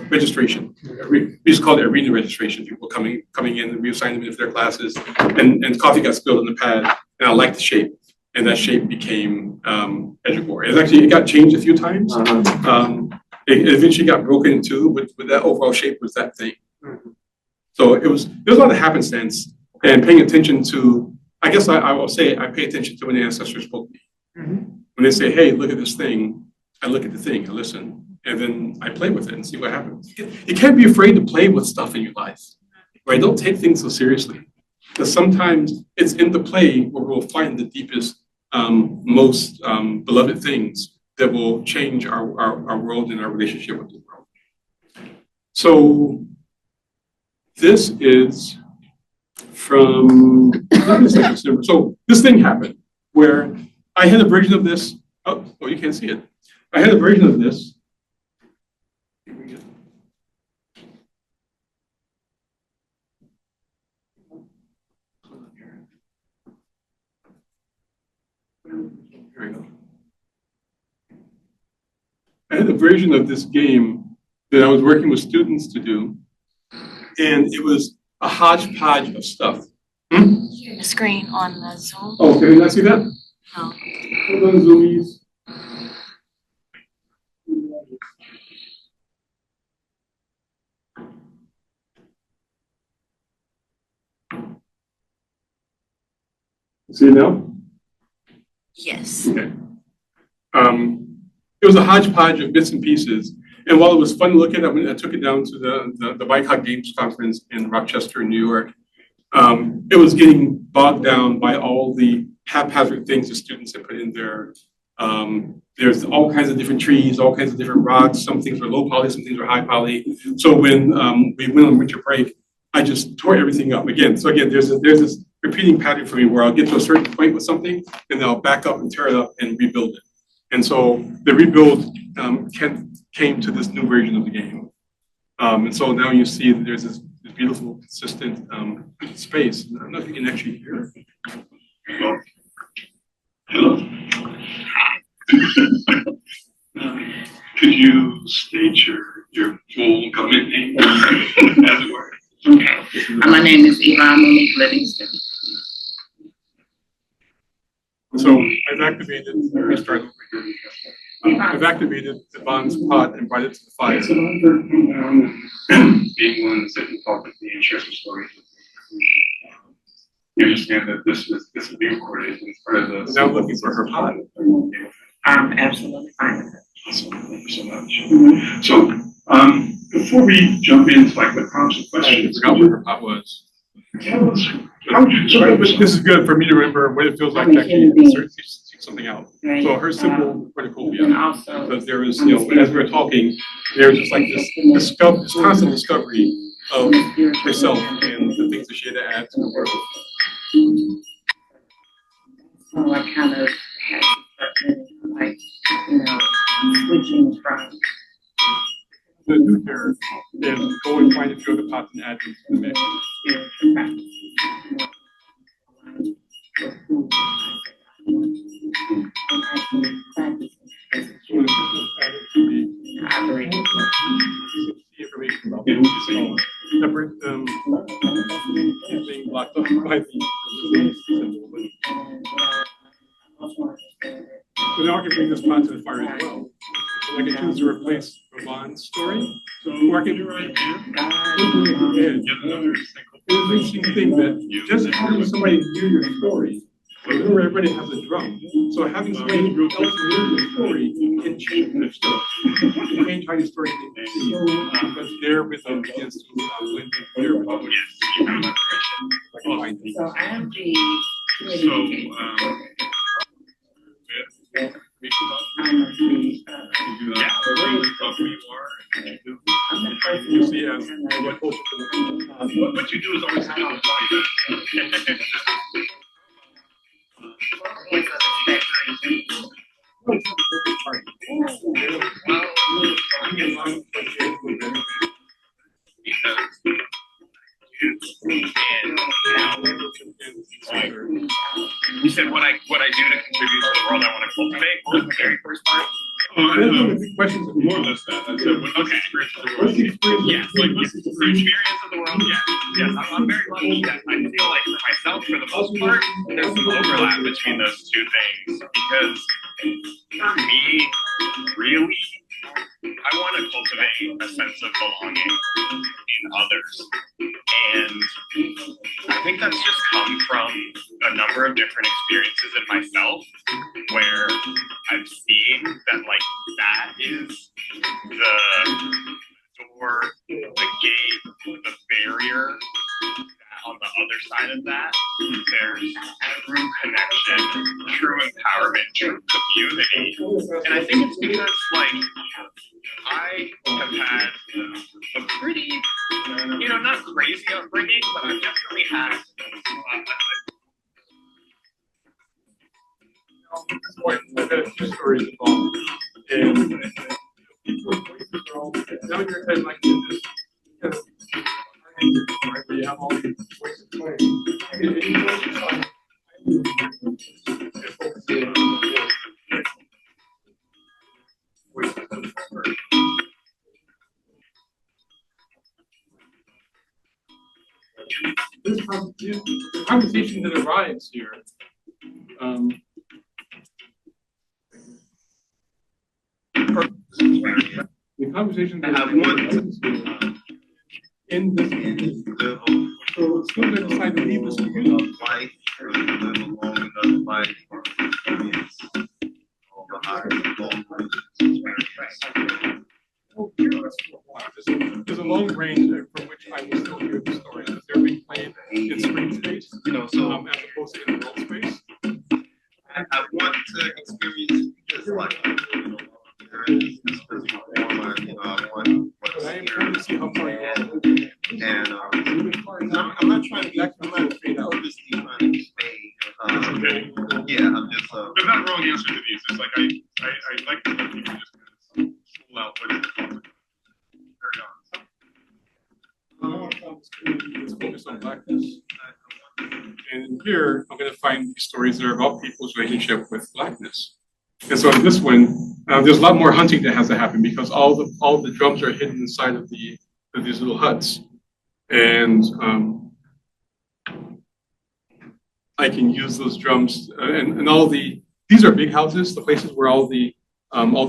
registration. We used to call it arena registration. People coming in and reassigning them into their classes, and coffee got spilled on the pad, and I liked the shape, and that shape became Edgewater. It got changed a few times. It eventually got broken in two, but that overall shape was that thing. So there's a lot of happenstance and paying attention to. I guess I will say I pay attention to when the ancestors spoke to me. When they say, "Hey, look at this thing," I look at the thing, I listen, and then I play with it and see what happens. You can't be afraid to play with stuff in your life, right? Don't take things so seriously, because sometimes it's in the play where we'll find the deepest, most beloved things that will change our world and our relationship with the world. So this is from December. So this thing happened where I had a version of this. Oh, you can't see it. I had a version of this. I had a version of this game that I was working with students to do, and it was a hodgepodge of stuff. The screen on the Zoom. Oh, can you not see that? No. Hold on, Zoomies. See it now? Yes. Okay. It was a hodgepodge of bits and pieces. And while it was fun to look at, I took it down to the BICOG Games Conference in Rochester, New York. It was getting bogged down by all the haphazard things the students had put in there. There's all kinds of different trees, all kinds of different rocks. Some things were low poly, some things were high poly. So when we went on winter break, I just tore everything up again. So again, there's this repeating pattern for me where I'll get to a certain point with something and then I'll back up and tear it up and rebuild it. And so the rebuild came to this new version of the game. And so now you see that there's this beautiful, consistent space. I don't know if you can actually hear it. Hello. Could you state your full government name, as it were? Okay. My name is Yvonne Monique Livingston. So I've activated, I've activated Yvonne's pod and brought it to the fire. Being one that involved with the Ancestral story, you understand that this will be recorded as part of the. Now looking for her pod. I'm absolutely fine with it. Awesome, thank you so much. So, before we jump into like the prompts and I questions, forgot what her pod was. tell us, how would you describe This yourself? is good for me to remember what it feels like to actually seek something out. So her simple cornucopia, And also, because there is, you know, as we were talking, there's just like this constant discovery of herself and the things that she had to add to the world. so I kind of had to start doing, like, switching from The new here is go and find a few other pots and add them to the mix. spiritual practice. With who I'm actually practicing. I believe The information about separate them being blocked up by the symbol. But now I can bring this pot to the fire as well. So I can choose to replace Yvonne's story, or I can do right here. It's an interesting thing that just having somebody hear your story, remember everybody has a drum. So having somebody else hear your story can change your story. Can change how your story is perceived. Because their rhythm begins to blend into their rhythm. so. I am the community. I'm the I'm the person. You see, as I get closer to the What you do is always good. You said what I do to contribute to the world I want to cultivate. What was the very first part? questions are more or less that. I said, What's the experience of the what's world? the experience? Yes, like what's the experience of the world? Yes, I'm very lucky that I feel like for myself, for the most part, there's some overlap between those two things because for me, really, I want to cultivate a sense of belonging in others. And I think that's just come from a number of different experiences in myself where I've seen that like that is the door, the gate, the barrier. On the other side of that, there's true connection, true empowerment, true community. And I think it's because, like, I have had a pretty, not crazy upbringing, but I've definitely had I've had a few stories involved, and people's voices are all now you're kind of like this. Right, where you have all these voices playing. And you focus on voices. The conversation that arrives here, the conversation that arises here in this, so students decide to leave this community. There's a long range from which I will still hear the stories. They're being played in screen space, as opposed to in world space. I want to experience just like this performer, I am trying to see how far you are. and I'm not trying to. I'm not purposely trying to stay. Yeah, I'm just. There's not a wrong answer to these. It's like I like to let people just kind of pull out what is it. Let's focus on Blackness. And here, I'm going to find stories that are about people's relationship with Blackness. And so in this one, there's a lot more hunting that has to happen because all the drums are hidden inside of these little huts. And I can use those drums and these are big houses, the places where all the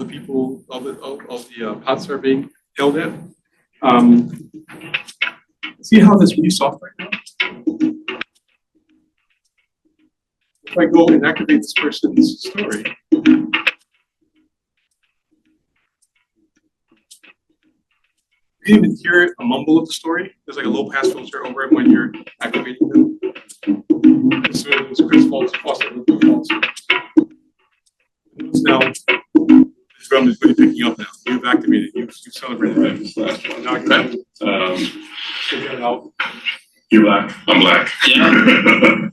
people, all the pots are being held at. See how that's really soft right now? If I go and activate this person's story, you can even hear a mumble of the story. There's like a low pass filter over it when you're activating them. So it's Chris Foster. Now, the drum is really picking up now. You've activated, you've celebrated that. Now I can figure it out. You're black. I'm black. Yeah.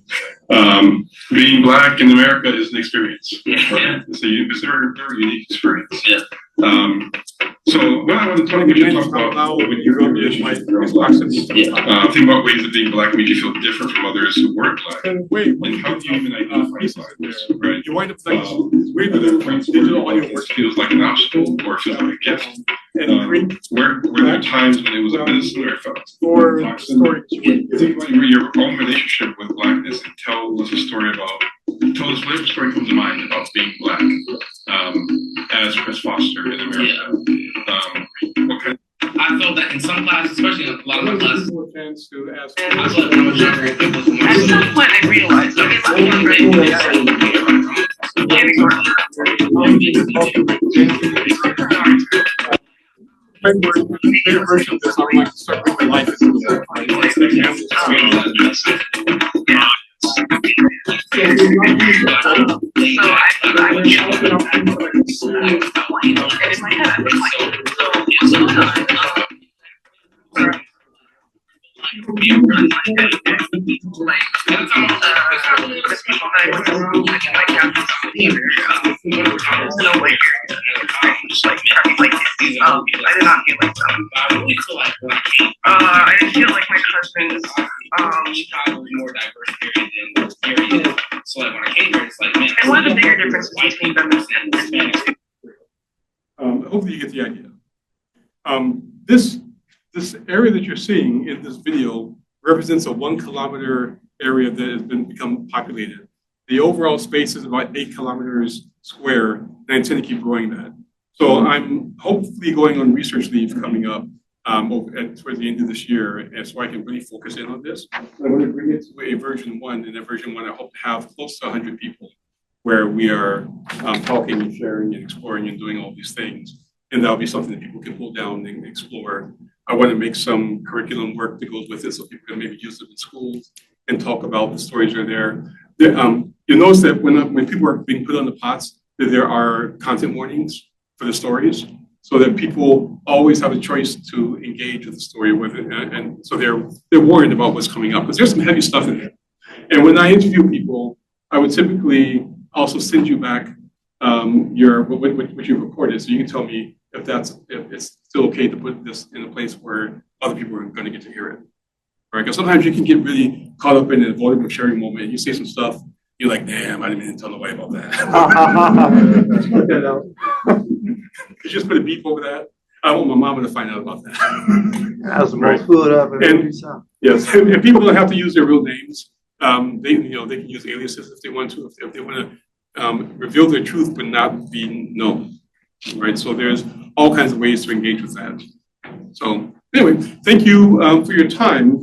Being black in America is an experience. Yeah. It's a very unique experience. Yeah. So what I want to talk about when you go to think about ways of being black make you feel different from others who weren't black. And wait, and how do you even identify blackness, right? You wind up like digital audio work feels like an obstacle or it feels like a gift. Were there times when it was a medicine or it felt? Or story. Think about your own relationship with blackness and tell us a story about. Tell us whatever story comes to mind about being black as Chris Foster in America. What kind I felt that in some classes, especially in a lot of my classes, I felt when I was younger, it was more. At some point, I realized favorite version of this, I would like to start with my life as a work. I did not feel like I didn't feel like my husband's more diverse period than period. So like when I came here, it's like, man, and one of the bigger differences between them and Spanish. Hopefully you get the idea. This area that you're seeing in this video represents a 1 kilometer area that has become populated. The overall space is about 8 kilometers square, and I intend to keep growing that. So I'm hopefully going on research leave coming up towards the end of this year, and so I can really focus in on this. I'm going to bring it to a version 1, and in version 1 I hope to have close to 100 people where we are talking and sharing and exploring and doing all these things. And that'll be something that people can pull down and explore. I want to make some curriculum work that goes with it so people can maybe use them in schools and talk about the stories that are there. You'll notice that when people are being put on the pots, that there are content warnings for the stories so that people always have a choice to engage with the story with it. And so they're warned about what's coming up because there's some heavy stuff in there. And when I interview people, I would typically also send you back what you've recorded so you can tell me if it's still okay to put this in a place where other people are going to get to hear it. Right? Because sometimes you can get really caught up in a vulnerable sharing moment and you say some stuff, you're like, damn, I didn't mean to tell nobody about that. Just put that out. You just put a beep over that. I want my mama to find out about that. That's the most food I've ever Yes, and people don't have to use their real names. They can use aliases if they want to, if they want to reveal their truth but not be known, right? So there's all kinds of ways to engage with that. So anyway, thank you for your time.